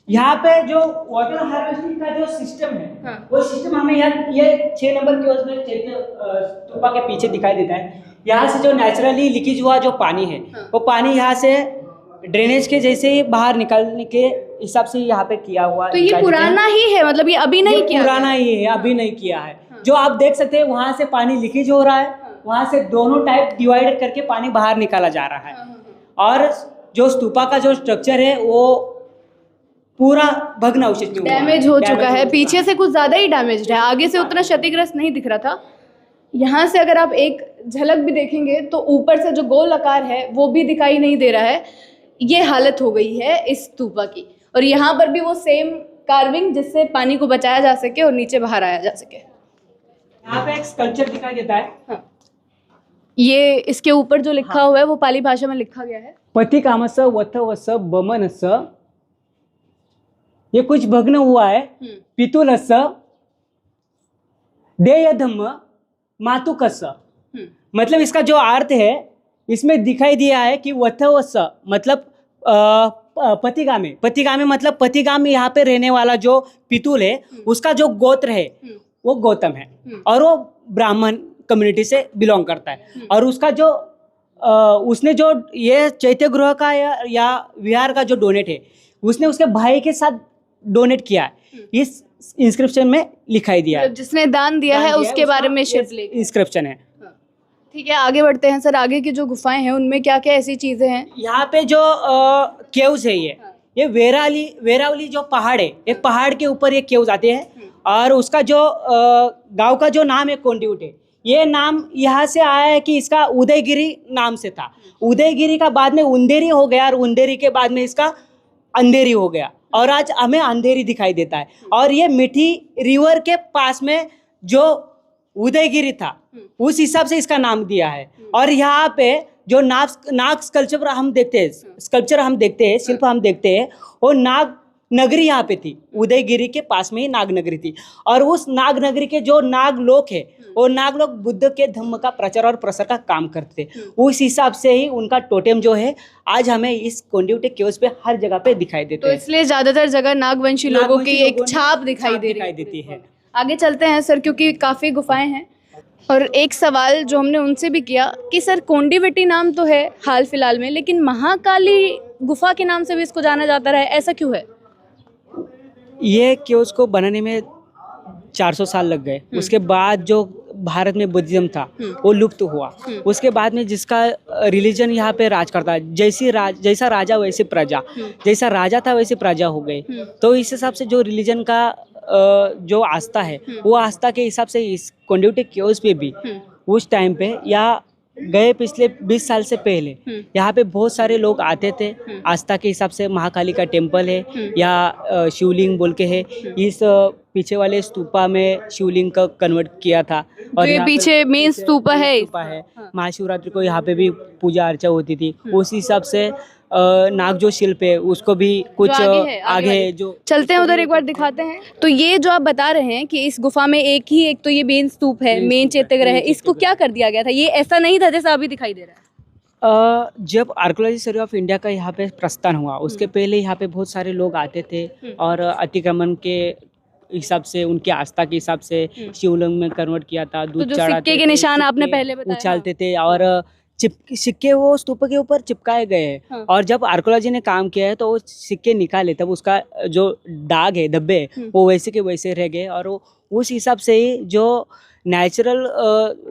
यहाँ पे जो वाटर हार्वेस्टिंग का जो सिस्टम है वो सिस्टम हमें यहाँ ये 6 नंबर के उसमें स्तूपा के पीछे दिखाई देता है। यहाँ से जो नेचुरली लीकेज हुआ जो पानी है वो पानी यहाँ से ड्रेनेज के जैसे ही बाहर निकालने के हिसाब से यहाँ पे किया हुआ तो ये दिखाई देता है। पुराना ही है, मतलब ये अभी नहीं ये किया पुराना ही है, अभी नहीं किया है। जो आप देख सकते हैं वहां से पानी लीकेज हो रहा है, वहां से दोनों टाइप डिवाइड करके पानी बाहर निकाला जा रहा है। और जो स्तूपा का जो स्ट्रक्चर है वो पूरा भग्न अवशेष में हुआ है, डैमेज हो चुका डैमेज है, हो पीछे चुका से कुछ ज्यादा ही डैमेज है, आगे से उतना क्षतिग्रस्त नहीं दिख रहा था। यहाँ से अगर आप एक झलक भी देखेंगे तो ऊपर से जो गोल आकार है वो भी दिखाई नहीं दे रहा है। ये हालत हो गई है इस स्तूपा की। और यहाँ पर भी वो सेम कार्विंग जिससे पानी को बचाया जा सके और नीचे बाहर आया जा सके। यहाँ पे एक स्कल्पचर दिखाई देता है। हाँ। ये इसके ऊपर जो लिखा हुआ है वो पाली भाषा में लिखा गया है। पथिकामस वथवस बमनस, ये कुछ भग्न हुआ है। पितुलस देय धम्म मातुकस, मतलब इसका जो अर्थ है इसमें दिखाई दिया है कि वथवस मतलब पतिगामी, पतिगामी मतलब पतिगामी यहाँ पे रहने वाला जो पितुल है उसका जो गोत्र है वो गौतम है और वो ब्राह्मण कम्युनिटी से बिलोंग करता है। और उसका जो उसने जो ये चैत्य गृह का या विहार का जो डोनेट है उसने उसके भाई के साथ डोनेट किया है, इस इंस्क्रिप्शन में लिखाई दिया है। मतलब जिसने दान दिया है उसके बारे में शिवलिंग इंस्क्रिप्शन है। ठीक है, आगे बढ़ते हैं सर। आगे की जो गुफाएं हैं उनमें क्या क्या ऐसी चीजें हैं? यहाँ पे जो केव्स है ये वेरावली जो पहाड़ है, एक पहाड़ के ऊपर ये केव्स आते हैं। और उसका जो गांव का जो नाम है कोंडिउट है, ये नाम यहाँ से आया है कि इसका उदयगिरी नाम से था। उदयगिरी का बाद में उंदेरी हो गया और उंदेरी के बाद में इसका अंधेरी हो गया और आज हमें अंधेरी दिखाई देता है। और ये मीठी रिवर के पास में जो उदयगिरी था उस हिसाब से इसका नाम दिया है। और यहाँ पे जो नाग स्कल्पचर हम देखते हैं, शिल्प हम देखते हैं, वो नाग नगरी यहाँ पे थी। उदयगिरी के पास में ही नाग नगरी थी। और उस नाग नगरी के जो नाग लोग है वो नाग लोग बुद्ध के धम्म का प्रचार और प्रसार का काम करते थे। उस हिसाब से ही उनका टोटेम जो है आज हमें इस कोंडिउटे केव्स पे हर जगह पे दिखाई देते तो हैं। इसलिए ज्यादातर जगह नागवंशी लोगों की एक छाप दिखाई देती है। आगे चलते हैं सर, क्योंकि काफ़ी गुफाएं हैं। और एक सवाल जो हमने उनसे भी किया कि सर कोंडिवटी नाम तो है हाल फिलहाल में, लेकिन महाकाली गुफा के नाम से भी इसको जाना जाता रहा है, ऐसा क्यों है? ये केव्स को बनाने में 400 साल लग गए। उसके बाद जो भारत में बुद्धिज्म था वो लुप्त हुआ। उसके बाद में जिसका रिलीजन यहाँ पे राज करता है, जैसा राजा वैसे प्रजा, जैसा राजा था वैसे प्रजा हो गए। तो इस हिसाब से जो रिलीजन का जो आस्था है वो आस्था के हिसाब से इस कोंडिउटे केव्स पे भी उस टाइम पे या गए पिछले 20 साल से पहले यहाँ पे बहुत सारे लोग आते थे। आस्था के हिसाब से महाकाली का टेम्पल है या शिवलिंग बोल के है। इस पीछे वाले स्तूपा में शिवलिंग का कन्वर्ट किया था। और ये यहाँ पे पीछे मेन स्तूपा है। महाशिवरात्रि को यहाँ पे भी पूजा अर्चा होती थी। उस हिसाब से नाग जो शिल्प है उसको भी कुछ आगे जो चलते हैं उधर एक बार दिखाते हैं। तो ये जो आप बता रहे हैं कि इस गुफा में एक तो ये मेन स्तूप है, मेन चैत्यग्रह है, इसको क्या कर दिया गया था? ये ऐसा नहीं था जैसा अभी दिखाई दे रहा है। जब आर्कोलॉजी सर्वे ऑफ इंडिया का यहाँ पे प्रस्थान हुआ उसके पहले यहाँ पे बहुत सारे लोग आते थे और अतिक्रमण के हिसाब से, उनकी आस्था के हिसाब से शिवलिंग में कन्वर्ट किया था। तो दूध जो चढ़ाते सिक्के के थे, निशान आपने सिक्के पहले बताया, उछालते थे और सिक्के वो स्तूप के ऊपर चिपकाए गए हैं। हाँ। और जब आर्कोलॉजी ने काम किया है तो वो सिक्के निकाले तब उसका जो दाग है, धब्बे वो वैसे के वैसे रह गए। और वो उस हिसाब से ही जो नेचुरल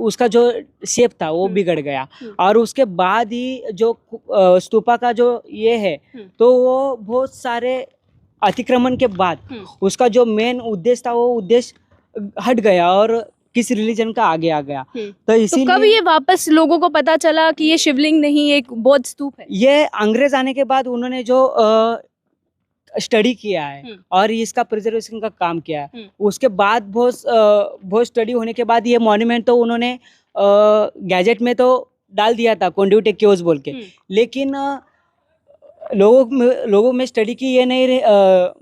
उसका जो शेप था वो बिगड़ गया। और उसके बाद ही जो स्तूपा का जो ये है तो वो बहुत सारे अतिक्रमण के बाद उसका जो मेन उद्देश्य था वो उद्देश्य हट गया और किस रिलीजन का आगे आ गया। तो इसीलिए कब ये वापस लोगों को पता चला कि ये शिवलिंग नहीं एक बौद्ध स्तूप है? ये अंग्रेज आने के बाद उन्होंने जो स्टडी किया है और इसका प्रिजर्वेशन का काम किया है। उसके बाद बहुत स्टडी होने के बाद ये मॉन्यूमेंट तो उन्होंने गैजेट में तो डाल दिया था कोंडिउटे केव्स बोल के। लेकिन लोगों में स्टडी की ये नहीं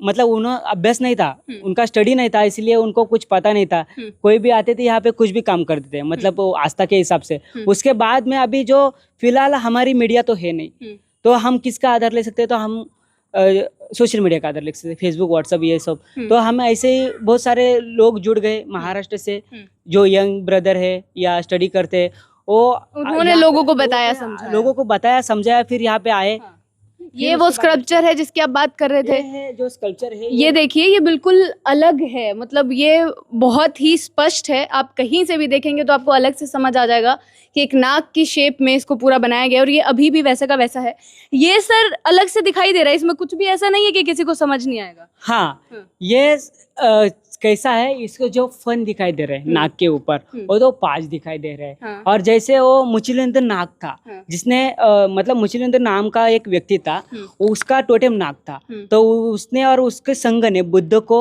मतलब उन्हें अभ्यास नहीं था, उनका स्टडी नहीं था, इसलिए उनको कुछ पता नहीं था। कोई भी आते थे यहाँ पे कुछ भी काम करते थे, मतलब वो आस्था के हिसाब से। उसके बाद में अभी जो फिलहाल हमारी मीडिया तो है नहीं, तो हम किसका आधार ले सकते हैं? तो हम सोशल मीडिया का आधार ले सकते हैं, फेसबुक, व्हाट्सअप, ये सब। तो हम ऐसे ही बहुत सारे लोग जुड़ गए महाराष्ट्र से जो यंग ब्रदर है या स्टडी करते, वो उन्होंने लोगों को बताया समझाया, समझाया, फिर यहाँ पे आए। ये वो स्कल्पचर है जिसकी आप बात कर रहे ये थे। है जो स्कल्पचर है ये देखिए, ये बिल्कुल अलग है, मतलब ये बहुत ही स्पष्ट है। आप कहीं से भी देखेंगे तो आपको अलग से समझ आ जाएगा कि एक नाक की शेप में इसको पूरा बनाया गया है और ये अभी भी वैसा का वैसा है। ये सर अलग से दिखाई दे रहा है, इसमें कुछ भी ऐसा नहीं है कि किसी को समझ नहीं आएगा। हाँ, हाँ। ये कैसा है, इसको जो फन दिखाई दे रहे हैं नाक के ऊपर, वो तो पाँच दिखाई दे रहे हैं। हाँ। और जैसे वो मुचिलेंद्र नाग था, हाँ। जिसने मतलब मुचिलेंद्र नाम का एक व्यक्ति था, उसका टोटेम नाग था, तो उसने और उसके संघ ने बुद्ध को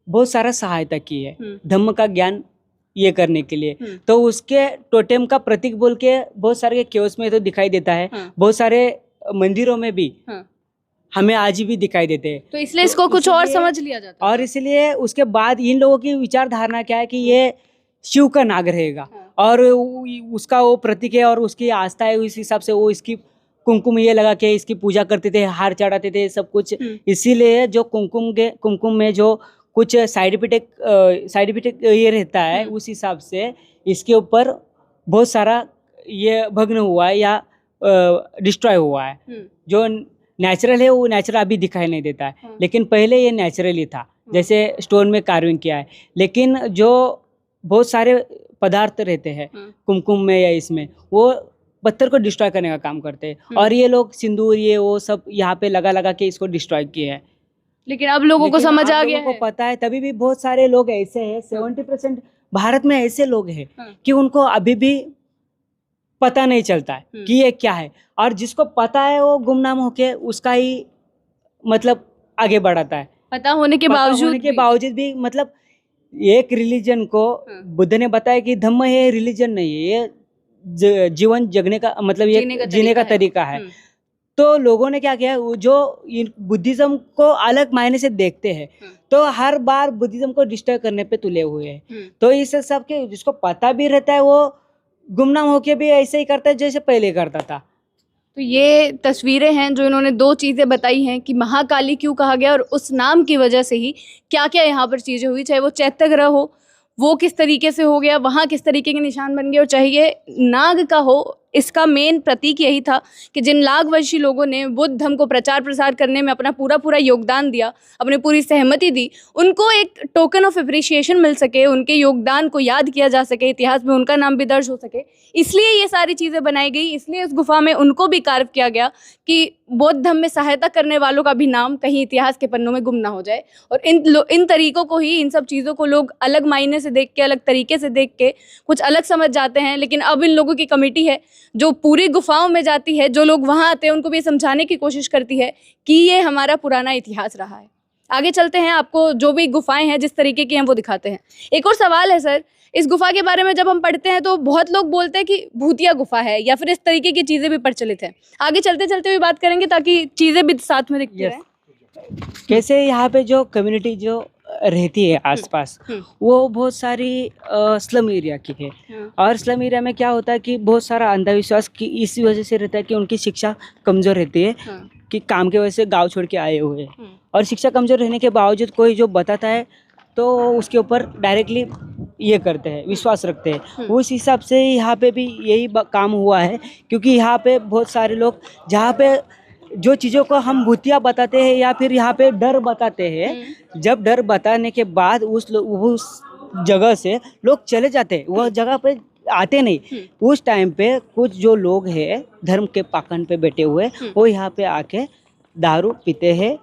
बहुत सारा सहायता की है धम्म का ज्ञान ये करने के लिए। तो उसके टोटेम का प्रतीक बोल के बहुत सारे केव्स में तो दिखाई देता है, बहुत सारे मंदिरों में भी हमें आज भी दिखाई देते हैं। तो इसलिए इसको कुछ और समझ लिया जाता है। और इसलिए उसके बाद इन लोगों की विचारधारणा क्या है कि ये शिव का नाग रहेगा और उसका वो प्रतीक है और उसकी आस्था है, उस हिसाब से वो इसकी कुमकुम ये लगा के इसकी पूजा करते थे, हार चढ़ाते थे, सब कुछ। इसीलिए जो कुमकुम में जो कुछ साइड इफेक्ट ये रहता है, उस हिसाब से इसके ऊपर बहुत सारा ये भग्न हुआ है या डिस्ट्रॉय हुआ है। जो नेचुरल है वो नेचुरल अभी दिखाई नहीं देता है, लेकिन पहले ये नेचुरली था, जैसे स्टोन में कार्विंग किया है। लेकिन जो बहुत सारे पदार्थ रहते हैं कुमकुम में या इसमें, वो पत्थर को डिस्ट्रॉय करने का काम करते हैं। और ये लोग सिंदूर ये वो सब यहाँ पे लगा के इसको डिस्ट्रॉय किए हैं। लेकिन अब लोगों को समझ आ गया लोगों है। को पता है, तभी भी बहुत सारे लोग ऐसे हैं, 70% भारत में ऐसे लोग हैं कि उनको अभी भी पता नहीं चलता है कि ये क्या है। और जिसको पता है वो गुमनाम होके उसका ही मतलब आगे बढ़ाता है। पता होने के बावजूद भी मतलब एक रिलीजन को बुद्ध ने बताया कि धम्म ये रिलीजन नहीं है, ये जीवन जगने का मतलब ये जीने का तरीका है। तो लोगों ने क्या किया, जो बुद्धिज्म को अलग मायने से देखते हैं, तो हर बार बुद्धिज्म को डिस्ट्रॉय करने पे तुले हुए हैं। तो इस सब के जिसको पता भी रहता है वो गुमनाम होके भी ऐसे ही करता है जैसे पहले करता था। तो ये तस्वीरें हैं जो इन्होंने दो चीज़ें बताई हैं कि महाकाली क्यों कहा गया और उस नाम की वजह से ही क्या क्या यहाँ पर चीज़ें हुई, चाहे वो चैत्यग्रह हो वो किस तरीके से हो गया, वहाँ किस तरीके के निशान बन गए, और चाहे ये नाग का हो, इसका मेन प्रतीक यही था कि जिन नागवंशी लोगों ने बुद्ध धर्म को प्रचार प्रसार करने में अपना पूरा योगदान दिया, अपनी पूरी सहमति दी, उनको एक टोकन ऑफ अप्रिशिएशन मिल सके, उनके योगदान को याद किया जा सके, इतिहास में उनका नाम भी दर्ज हो सके, इसलिए ये सारी चीज़ें बनाई गई। इसलिए इस गुफा में उनको भी कार्व किया गया कि बौद्ध धर्म में सहायता करने वालों का भी नाम कहीं इतिहास के पन्नों में गुम ना हो जाए। और इन तरीक़ों को ही, इन सब चीज़ों को लोग अलग मायने से देख के, अलग तरीके से देख के कुछ अलग समझ जाते हैं। लेकिन अब इन लोगों की कमेटी है जो पूरी गुफाओं में जाती है, जो लोग वहाँ आते हैं उनको भी समझाने की कोशिश करती है कि ये हमारा पुराना इतिहास रहा है। आगे चलते हैं, आपको जो भी गुफाएं हैं जिस तरीके की हैं वो दिखाते हैं। एक और सवाल है सर, इस गुफा के बारे में जब हम पढ़ते हैं तो बहुत लोग बोलते हैं कि भूतिया गुफा है या फिर इस तरीके की चीज़ें भी प्रचलित हैं। आगे चलते चलते भी बात करेंगे ताकि चीज़ें भी साथ में दिखती रहें। कैसे यहाँ पे जो कम्युनिटी जो रहती है आसपास, वो बहुत सारी स्लम एरिया की है। और स्लम एरिया में क्या होता है कि बहुत सारा अंधविश्वास की इस वजह से रहता है कि उनकी शिक्षा कमज़ोर रहती है, कि काम के वजह से गांव छोड़ के आए हुए हैं। और शिक्षा कमज़ोर रहने के बावजूद कोई जो बताता है तो उसके ऊपर डायरेक्टली ये करते हैं, विश्वास रखते हैं। उस हिसाब से यहाँ पे भी यही काम हुआ है, क्योंकि यहाँ पे बहुत सारे लोग, जहाँ पे जो चीज़ों को हम भूतिया बताते हैं या फिर यहाँ पे डर बताते हैं, जब डर बताने के बाद उस जगह से लोग चले जाते हैं, वह जगह पे आते नहीं। उस टाइम पे कुछ जो लोग हैं धर्म के पाखंड पे बैठे हुए, वो यहाँ पे आके दारू पीते हैं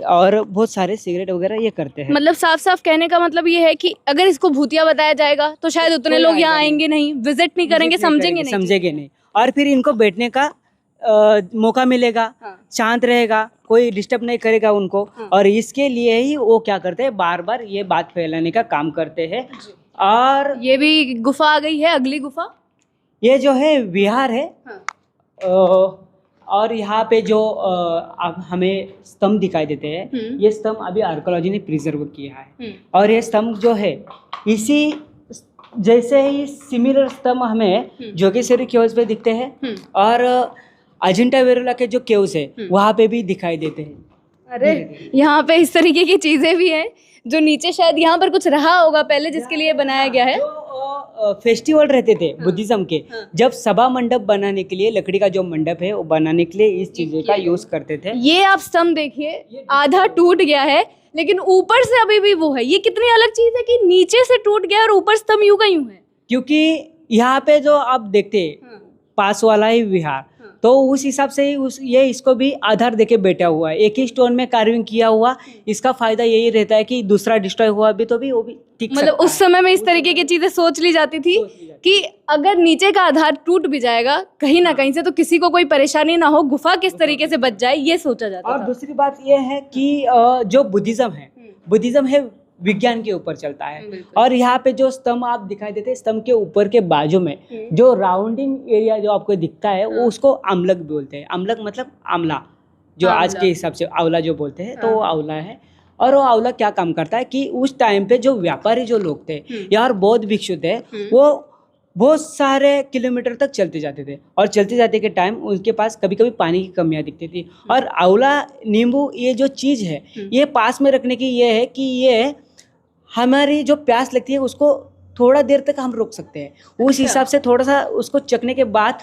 और बहुत सारे सिगरेट वगैरह ये करते हैं। मतलब साफ साफ कहने का मतलब ये है कि अगर इसको भूतिया बताया जाएगा तो शायद उतने लोग यहाँ आएंगे नहीं, विजिट नहीं करेंगे, समझेंगे नहीं। और फिर इनको बैठने का मौका मिलेगा, शांत रहेगा, कोई डिस्टर्ब नहीं करेगा उनको। और इसके लिए ही वो क्या करते हैं, बार बार ये बात फैलाने का काम करते हैं। और ये भी गुफा आ गई है, अगली गुफा ये जो है विहार है। और यहाँ पे जो हमें स्तंभ दिखाई देते हैं, ये स्तंभ अभी आर्कियोलॉजी ने प्रिजर्व किया है। और ये स्तंभ जो है, इसी जैसे ही सिमिलर स्तंभ हमें जोगेश्वरी केव्स पे दिखते हैं और अजंता वेरूला के जो केव्स है वहाँ पे भी दिखाई देते हैं। अरे यहाँ पे इस तरीके की चीज़ें भी हैं जो नीचे शायद यहाँ पर कुछ रहा होगा पहले जिसके लिए बनाया गया है। फेस्टिवल रहते थे बुद्धिज्म के, जब सभा मंडप बनाने के लिए लकड़ी का जो मंडप है वो बनाने के लिए इस चीज़ का यूज करते थे। ये आप स्तंभ देखिए, आधा टूट गया है लेकिन ऊपर से अभी भी वो है। ये कितनी अलग चीज है कि नीचे से टूट गया और ऊपर स्तंभ यूं का यूं है। क्योंकि यहाँ पे जो आप देखते हैं पास वाला ही विहार, तो उस हिसाब से ही ये इसको भी आधार देके बैठा हुआ है, एक ही स्टोन में कार्विंग किया हुआ। इसका फायदा यही रहता है कि दूसरा डिस्ट्रॉय हुआ भी तो भी वो भी ठीक मतलब उस समय में इस तरीके की चीजें सोच ली जाती थी कि अगर नीचे का आधार टूट भी जाएगा कहीं ना कहीं से तो किसी को कोई परेशानी ना हो, गुफा किस तरीके से बच जाए ये सोचा जाता और था। दूसरी बात ये है कि जो बुद्धिज्म है विज्ञान के ऊपर चलता है। और यहाँ पे जो स्तंभ आप दिखाई देते हैं, स्तंभ के ऊपर के बाजू में जो राउंडिंग एरिया जो आपको दिखता है वो उसको आमलक बोलते हैं। आमलक मतलब आंवला, जो आज के हिसाब से आंवला जो बोलते हैं, तो वो आंवला है। और वो आंवला क्या काम करता है कि उस टाइम पे जो व्यापारी जो लोग थे या और बौद्ध भिक्षु थे, वो बहुत सारे किलोमीटर तक चलते जाते थे और चलते जाते के टाइम उनके पास कभी कभी पानी की कमियां दिखती थी। और आंवला नींबू ये जो चीज़ है ये पास में रखने की ये है कि ये हमारी जो प्यास लगती है उसको थोड़ा देर तक हम रोक सकते हैं। उस हिसाब से थोड़ा सा उसको चखने के बाद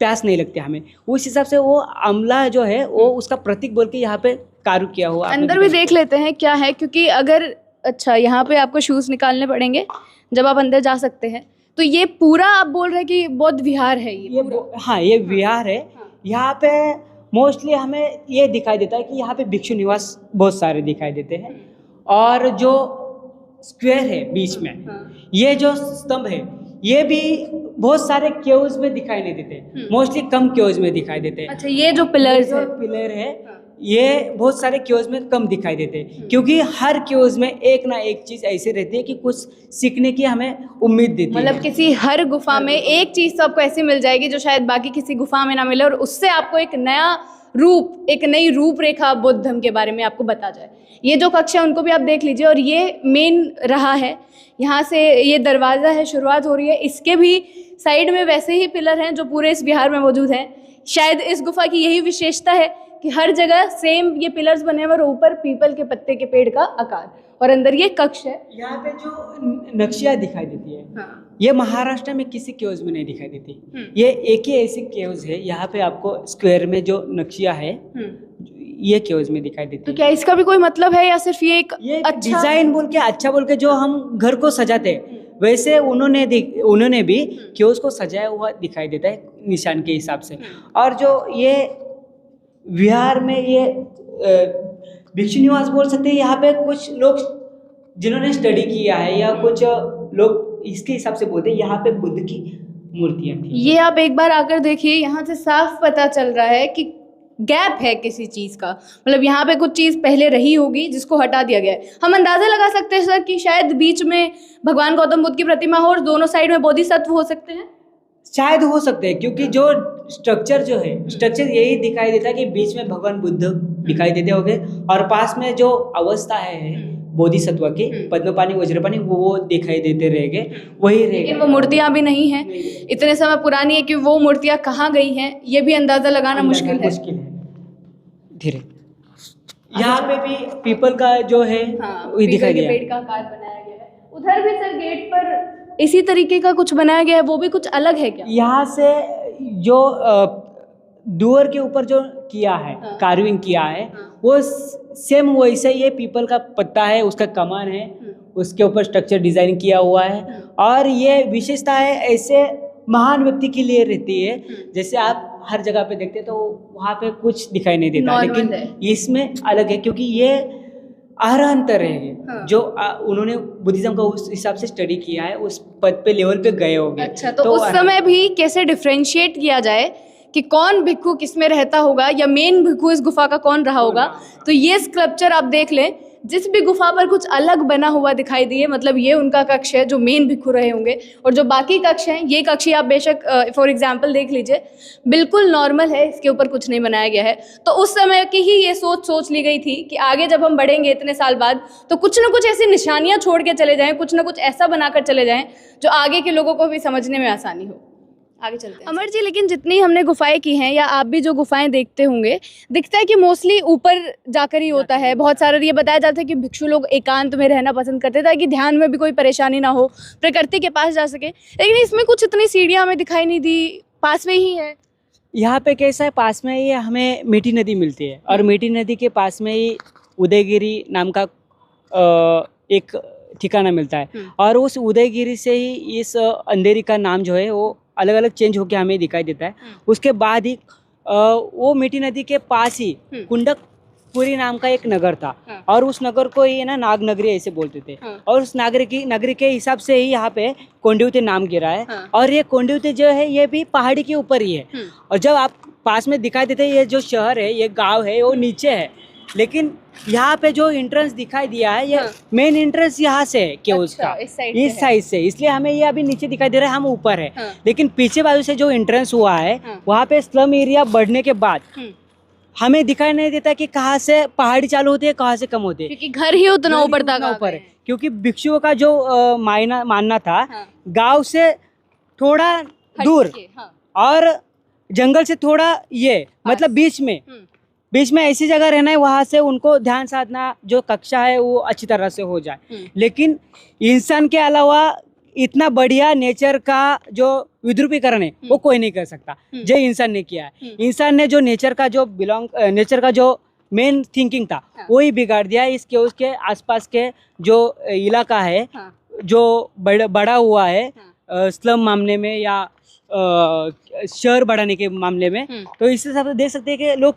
प्यास नहीं लगती हमें, उस हिसाब से वो आंवला जो है वो उसका प्रतीक बोल के यहाँ पे कार्य किया हुआ। अंदर भी देख लेते हैं क्या है, क्योंकि अगर अच्छा यहाँ पे आपको शूज निकालने पड़ेंगे जब आप अंदर जा सकते हैं। तो ये पूरा आप बोल रहे हैं कि बौद्ध विहार है ये हाँ ये विहार है। यहाँ पे मोस्टली हमें ये दिखाई देता है कि यहाँ पे भिक्षु निवास बहुत सारे दिखाई देते हैं। और जो स्क्वायर है बीच में, ये जो स्तंभ है ये भी बहुत सारे केव्स में दिखाई नहीं देते, मोस्टली कम केव्स में दिखाई देते हैं। अच्छा, ये जो पिलर्स है, पिलर है ये बहुत सारे केव्स में कम दिखाई देते हैं, क्योंकि हर केव्स में एक ना एक चीज ऐसी रहती है कि कुछ सीखने की हमें उम्मीद देती है। मतलब किसी हर गुफा में एक चीज तो आपको ऐसी मिल जाएगी जो शायद बाकी किसी गुफा में ना मिले और उससे आपको एक नया रूप, एक नई रूपरेखा बौद्ध धर्म के बारे में आपको बता जाए। ये जो कक्षा है उनको भी आप देख लीजिए और ये मेन रहा है, यहाँ से ये दरवाज़ा है, शुरुआत हो रही है। इसके भी साइड में वैसे ही पिलर हैं जो पूरे इस विहार में मौजूद हैं। शायद इस गुफा की यही विशेषता है कि हर जगह सेम ये पिलर्स बने हुए और ऊपर पीपल के पत्ते के पेड़ का आकार, और अंदर ये कक्ष है। यहाँ पे जो नक्शिया दिखाई देती है ये महाराष्ट्र में किसी केव्स में नहीं दिखाई देती। ये एक ही ऐसी केव्स है, यहाँ पे आपको स्क्वायर में जो नक्शिया है ये केव्स में दिखाई देती तो है। क्या इसका भी कोई मतलब है या सिर्फ ये एक अच्छा डिजाइन बोल के अच्छा बोल के जो हम घर को सजाते हैं वैसे उन्होंने भी केव्स को सजाया हुआ दिखाई देता है निशान के हिसाब से। और जो ये विहार में ये भिक्षु निवास बोल सकते हैं, यहाँ पे कुछ लोग जिन्होंने स्टडी किया है या कुछ लोग इसके हिसाब से बोलते हैं यहाँ पे बुद्ध की मूर्तियाँ थी। ये आप एक बार आकर देखिए, यहाँ से साफ पता चल रहा है कि गैप है किसी चीज़ का। मतलब यहाँ पे कुछ चीज़ पहले रही होगी जिसको हटा दिया गया है। हम अंदाज़ा लगा सकते हैं सर कि शायद बीच में भगवान गौतम बुद्ध की प्रतिमा हो और दोनों साइड में बोधिसत्व हो सकते हैं। शायद हो सकते हैं, क्योंकि जो स्ट्रक्चर जो है स्ट्रक्चर यही दिखाई देता है कि बीच में भगवान बुद्ध दिखाई देते होंगे और पास में जो अवस्था है बोधिसत्व की पद्मपानी वज्रपानी वो दिखाई देते रहेंगे, वही रहेगा। लेकिन वो मूर्तियाँ भी नहीं हैं, इतने समय पुरानी है कि वो मूर्तियाँ कहाँ गई हैं ये भी अंदाज़ा लगाना मुश्किल है। धीरे यहाँ पे भी पीपल का जो है वही दिखाई दिया। पेड़ का आकार बनाया गया है। उधर भी सर गेट पर इसी तरीके का कुछ बनाया गया है, वो भी कुछ अलग है क्या? यहाँ से जो डोर के ऊपर जो किया है कार्विंग किया है वो सेम वैसे ही पीपल का पत्ता है, उसका कमान है, उसके ऊपर स्ट्रक्चर डिजाइन किया हुआ है। और ये विशेषता है ऐसे महान व्यक्ति के लिए रहती है, जैसे आप हर जगह पे देखते तो वहाँ पे कुछ दिखाई नहीं देता, लेकिन इसमें अलग है क्योंकि ये अरहंतर है जो उन्होंने बुद्धिज्म का उस हिसाब से स्टडी किया है, उस पद पे लेवल पे गए होंगे। अच्छा, तो उस समय भी कैसे डिफरेंशिएट किया जाए कि कौन भिक्खु किस में रहता होगा या मेन भिक्खु इस गुफा का कौन रहा होगा। तो ये स्कल्पचर आप देख लें, जिस भी गुफा पर कुछ अलग बना हुआ दिखाई दिए मतलब ये उनका कक्ष है जो मेन भिक्खु रहे होंगे, और जो बाकी कक्ष हैं ये कक्ष आप बेशक फॉर एग्जांपल देख लीजिए बिल्कुल नॉर्मल है, इसके ऊपर कुछ नहीं बनाया गया है। तो उस समय की ही ये सोच ली गई थी कि आगे जब हम बढ़ेंगे इतने साल बाद तो कुछ ना कुछ ऐसी निशानियाँ छोड़ के चले जाएँ, कुछ ना कुछ ऐसा बनाकर चले जाएँ जो आगे के लोगों को भी समझने में आसानी हो। आगे चलते हैं अमर जी। लेकिन जितनी हमने गुफाएं की हैं या आप भी जो गुफाएं देखते होंगे, दिखता है कि मोस्टली ऊपर जाकर ही होता है। बहुत सारा ये बताया जाता है कि भिक्षु लोग एकांत में रहना पसंद करते हैं ताकि ध्यान में भी कोई परेशानी ना हो, प्रकृति के पास जा सके। लेकिन इसमें कुछ इतनी सीढ़ियाँ हमें दिखाई नहीं दी, पास में ही है। यहाँ पे कैसा है, पास में ही हमें मीठी नदी मिलती है और मीठी नदी के पास में ही उदयगिरी नाम का एक ठिकाना मिलता है और उस उदयगिरी से ही इस अंधेरी का नाम जो है वो अलग अलग चेंज होकर हमें दिखाई देता है। उसके बाद ही वो मीठी नदी के पास ही कुंडकपुरी नाम का एक नगर था और उस नगर को ही ना नाग नगरी ऐसे बोलते थे और उस नगरी के हिसाब से ही यहाँ पे कोंडिवती नाम गिरा है। और ये कोंडिवती जो है ये भी पहाड़ी के ऊपर ही है और जब आप पास में दिखाई देते ये जो शहर है, ये गाँव है, वो नीचे है। लेकिन यहाँ पे जो एंट्रेंस दिखाई दिया है ये मेन एंट्रेंस यहाँ से है कि उसका इस साइड से, इसलिए हमें ये अभी नीचे दिखाई दे रहा है, हम ऊपर है। लेकिन पीछे बाजू से जो एंट्रेंस हुआ है वहाँ पे स्लम एरिया बढ़ने के बाद हमें दिखाई नहीं देता कि कहाँ से पहाड़ी चालू होती है, कहाँ से कम होती है, क्योंकि घर ही उतना ऊपर तक ऊपर है। क्योंकि भिक्षुओं का जो मानना था गाँव से थोड़ा दूर और जंगल से थोड़ा ये मतलब बीच में ऐसी जगह रहना है वहाँ से उनको ध्यान साधना जो कक्षा है वो अच्छी तरह से हो जाए। लेकिन इंसान के अलावा इतना बढ़िया नेचर का जो विद्रुपीकरण है वो कोई नहीं कर सकता, जो इंसान ने किया है। इंसान ने जो नेचर का जो मेन थिंकिंग था वही बिगाड़ दिया। इसके उसके आसपास के जो इलाका है जो बड़ा हुआ है स्लम मामले में या शहर बढ़ाने के मामले में, तो इस हिसाब से देख सकते हैं कि लोग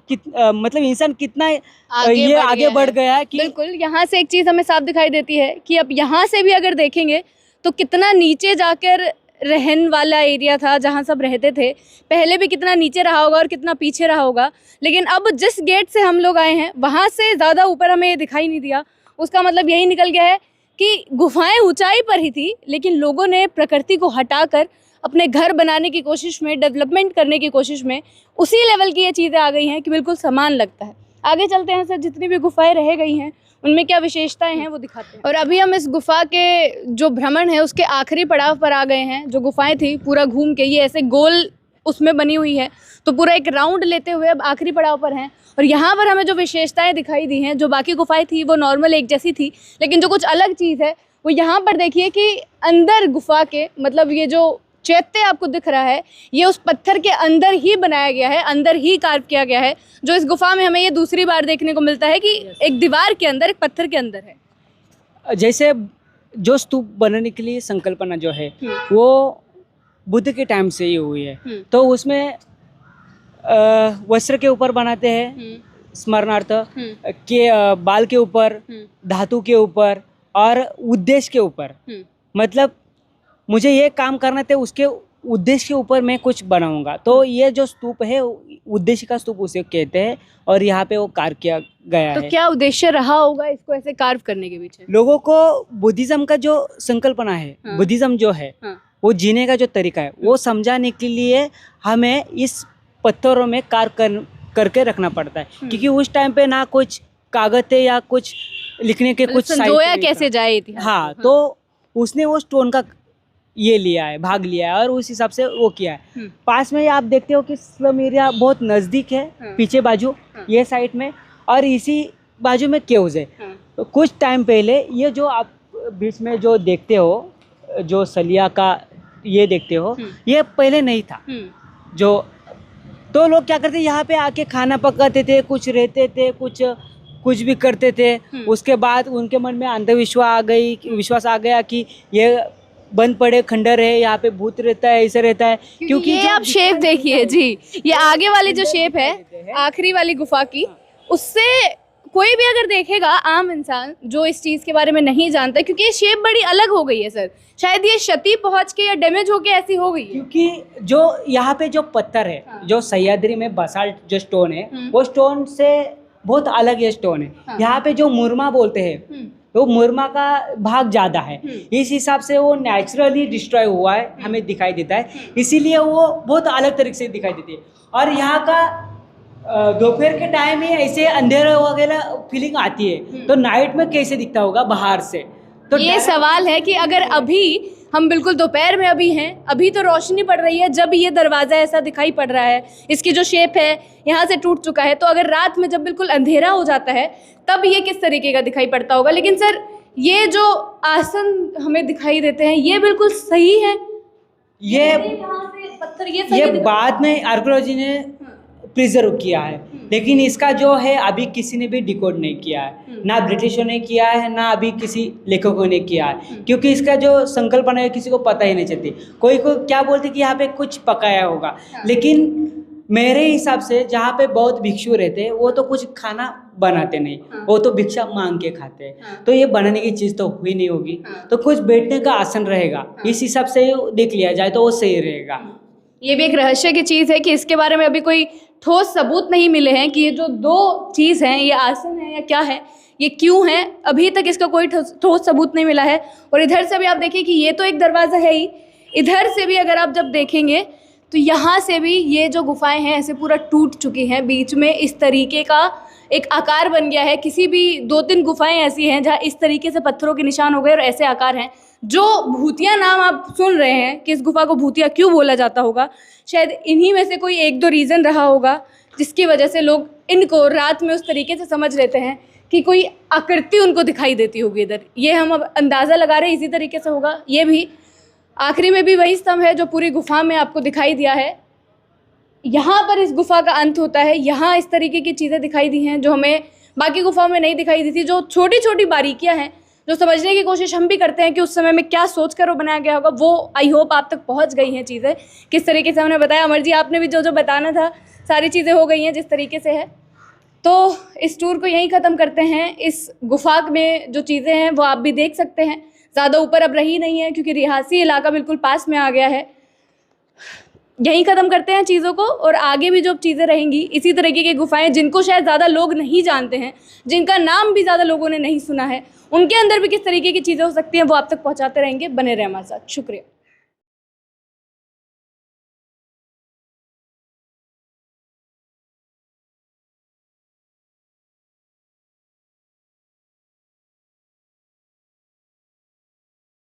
मतलब इंसान कितना आगे बढ़ गया है कि बिल्कुल। यहाँ से एक चीज़ हमें साफ दिखाई देती है कि अब यहाँ से भी अगर देखेंगे तो कितना नीचे जाकर रहन वाला एरिया था जहाँ सब रहते थे, पहले भी कितना नीचे रहा होगा और कितना पीछे रहा होगा। लेकिन अब जिस गेट से हम लोग आए हैं वहाँ से ज़्यादा ऊपर हमें दिखाई नहीं दिया। उसका मतलब यही निकल गया है कि गुफाएं ऊंचाई पर ही थी, लेकिन लोगों ने प्रकृति को हटाकर अपने घर बनाने की कोशिश में, डेवलपमेंट करने की कोशिश में उसी लेवल की ये चीज़ें आ गई हैं कि बिल्कुल समान लगता है। आगे चलते हैं सर, जितनी भी गुफाएं रह गई हैं उनमें क्या विशेषताएं हैं वो दिखाते हैं। और अभी हम इस गुफा के जो भ्रमण है उसके आखिरी पड़ाव पर आ गए हैं। जो गुफाएं थी पूरा घूम के ये ऐसे गोल उसमें बनी हुई है, तो पूरा एक राउंड लेते हुए अब आखिरी पड़ाव पर हैं। और यहाँ पर हमें जो विशेषताएं दिखाई दी हैं, जो बाकी गुफाएं थी वो नॉर्मल एक जैसी थी, लेकिन जो कुछ अलग चीज़ है वो यहाँ पर देखिए कि अंदर गुफा के मतलब ये जो चैत्य आपको दिख रहा है ये उस पत्थर के अंदर ही बनाया गया है, अंदर ही कार्व किया गया है। जो इस गुफा में हमें ये दूसरी बार देखने को मिलता है कि एक दीवार के अंदर, एक पत्थर के अंदर है। जैसे जो स्तूप बनाने के लिए संकल्पना जो है वो बुद्ध के टाइम से ही हुई है। तो उसमें वस्त्र के ऊपर बनाते हैं स्मरणार्थ के, बाल के ऊपर, धातु के ऊपर और उद्देश्य के ऊपर। मतलब मुझे ये काम करना था, उसके उद्देश्य के ऊपर मैं कुछ बनाऊंगा। तो ये जो स्तूप है उद्देश्य का स्तूप उसे कहते हैं और यहाँ पे वो कार्य किया गया है। तो क्या उद्देश्य रहा होगा इसको ऐसे कार्व करने के पीछे? लोगों को बुद्धिज्म का जो संकल्पना है, बुद्धिज्म जो है वो जीने का जो तरीका है वो समझाने के लिए हमें इस पत्थरों में कार्य करके रखना पड़ता है। क्योंकि उस टाइम पे ना कुछ कागज थे या कुछ लिखने के कुछ संजोया कैसे जाए इतिहास। हाँ, तो उसने वो स्टोन का ये लिया है, भाग लिया है और उस हिसाब से वो किया है। पास में आप देखते हो कि स्लम एरिया बहुत नज़दीक है, पीछे बाजू ये साइड में, और इसी बाजू में केव्स है। तो कुछ टाइम पहले ये जो आप बीच में जो देखते हो, जो सलिया का ये देखते हो, ये पहले नहीं था। जो तो लोग क्या करते, यहाँ पे आके खाना पकाते थे, कुछ रहते थे, कुछ भी करते थे। उसके बाद उनके मन में विश्वास आ गया कि ये बंद पड़े खंडर है, यहाँ पे भूत रहता है, ऐसा रहता है। क्योंकि ये आप शेप देखिए जी, ये आगे वाली जो शेप है आखिरी वाली गुफा की, उससे कोई भी अगर देखेगा आम इंसान जो इस चीज़ के बारे में नहीं जानता, क्योंकि ये शेप बड़ी अलग हो गई है सर। शायद ये क्षति पहुंच के या डैमेज होके ऐसी हो गई है। क्योंकि जो यहाँ पे जो पत्थर है, जो सह्याद्री में बसाल्ट जो स्टोन है, वो स्टोन से बहुत अलग ये स्टोन है। यहाँ पे जो मुरमा बोलते हैं तो मुरमा का भाग ज़्यादा है, इस हिसाब से वो नेचुरली डिस्ट्रॉय हुआ है, हमें दिखाई देता है। इसीलिए वो बहुत अलग तरीके से दिखाई देती है। और यहाँ का दोपहर के टाइम में ऐसे अंधेरा वगैरह फीलिंग आती है, तो नाइट में कैसे दिखता होगा बाहर से? तो ये सवाल है कि अगर अभी हम बिल्कुल दोपहर में अभी हैं, अभी तो रोशनी पड़ रही है जब ये दरवाज़ा ऐसा दिखाई पड़ रहा है, इसकी जो शेप है यहाँ से टूट चुका है। तो अगर रात में जब बिल्कुल अंधेरा हो जाता है तब ये किस तरीके का दिखाई पड़ता होगा। लेकिन सर ये जो आसन हमें दिखाई देते हैं ये बिल्कुल सही है, ये यहाँ से पत्थर ये सही ये दिखाई- बाद में आर्कियोलॉजी ने प्रिजर्व किया है, लेकिन इसका जो है अभी किसी ने भी डिकोड नहीं किया है, ना ब्रिटिशों ने किया है ना अभी किसी लेखकों ने किया है, क्योंकि इसका जो संकल्पना है किसी को पता ही नहीं चलती। कोई को क्या बोलते कि यहाँ पे कुछ पकाया होगा, लेकिन मेरे हिसाब से जहाँ पे बहुत भिक्षु रहते हैं वो तो कुछ खाना बनाते नहीं, वो तो भिक्षा मांग के खाते हैं, तो ये बनाने की चीज़ तो हुई नहीं होगी। तो कुछ बैठने का आसन रहेगा, इस हिसाब से देख लिया जाए तो वो सही रहेगा। ये भी एक रहस्य की चीज़ है कि इसके बारे में अभी कोई ठोस सबूत नहीं मिले हैं कि ये जो दो चीज़ हैं, ये आसन है या क्या है, ये क्यों है, अभी तक इसका कोई ठोस सबूत नहीं मिला है। और इधर से भी आप देखिए कि ये तो एक दरवाज़ा है ही, इधर से भी अगर आप जब देखेंगे तो यहाँ से भी ये जो गुफाएं हैं ऐसे पूरा टूट चुकी हैं, बीच में इस तरीके का एक आकार बन गया है। किसी भी 2-3 गुफाएं ऐसी हैं जहाँ इस तरीके से पत्थरों के निशान हो गए और ऐसे आकार हैं। जो भूतिया नाम आप सुन रहे हैं कि इस गुफा को भूतिया क्यों बोला जाता होगा, शायद इन्हीं में से कोई 1-2 रीज़न रहा होगा जिसकी वजह से लोग इनको रात में उस तरीके से समझ लेते हैं कि कोई आकृति उनको दिखाई देती होगी इधर। ये हम अब अंदाज़ा लगा रहे हैं इसी तरीके से होगा। ये भी आखिरी में भी वही स्तंभ है जो पूरी गुफा में आपको दिखाई दिया है। यहाँ पर इस गुफा का अंत होता है, यहाँ इस तरीके की चीज़ें दिखाई दी हैं जो हमें बाकी गुफाओं में नहीं दिखाई दी थी। जो छोटी छोटी बारीकियाँ हैं जो समझने की कोशिश हम भी करते हैं कि उस समय में क्या सोच कर वो बनाया गया होगा, वो आई होप आप तक पहुँच गई हैं चीज़ें। किस तरीके से हमने बताया, अमर जी आपने भी जो जो बताना था सारी चीज़ें हो गई हैं जिस तरीके से है। तो इस टूर को यहीं ख़त्म करते हैं। इस गुफा में जो चीज़ें हैं वो आप भी देख सकते हैं, ज़्यादा ऊपर अब रही नहीं है क्योंकि रिहायशी इलाका बिल्कुल पास में आ गया है। यहीं ख़त्म करते हैं चीज़ों को, और आगे भी जो चीज़ें रहेंगी इसी तरीके की गुफाएं जिनको शायद ज़्यादा लोग नहीं जानते हैं, जिनका नाम भी ज़्यादा लोगों ने नहीं सुना है, उनके अंदर भी किस तरीके की चीज़ें हो सकती हैं वो आप तक पहुंचाते रहेंगे। बने रहे हमारे साथ। शुक्रिया।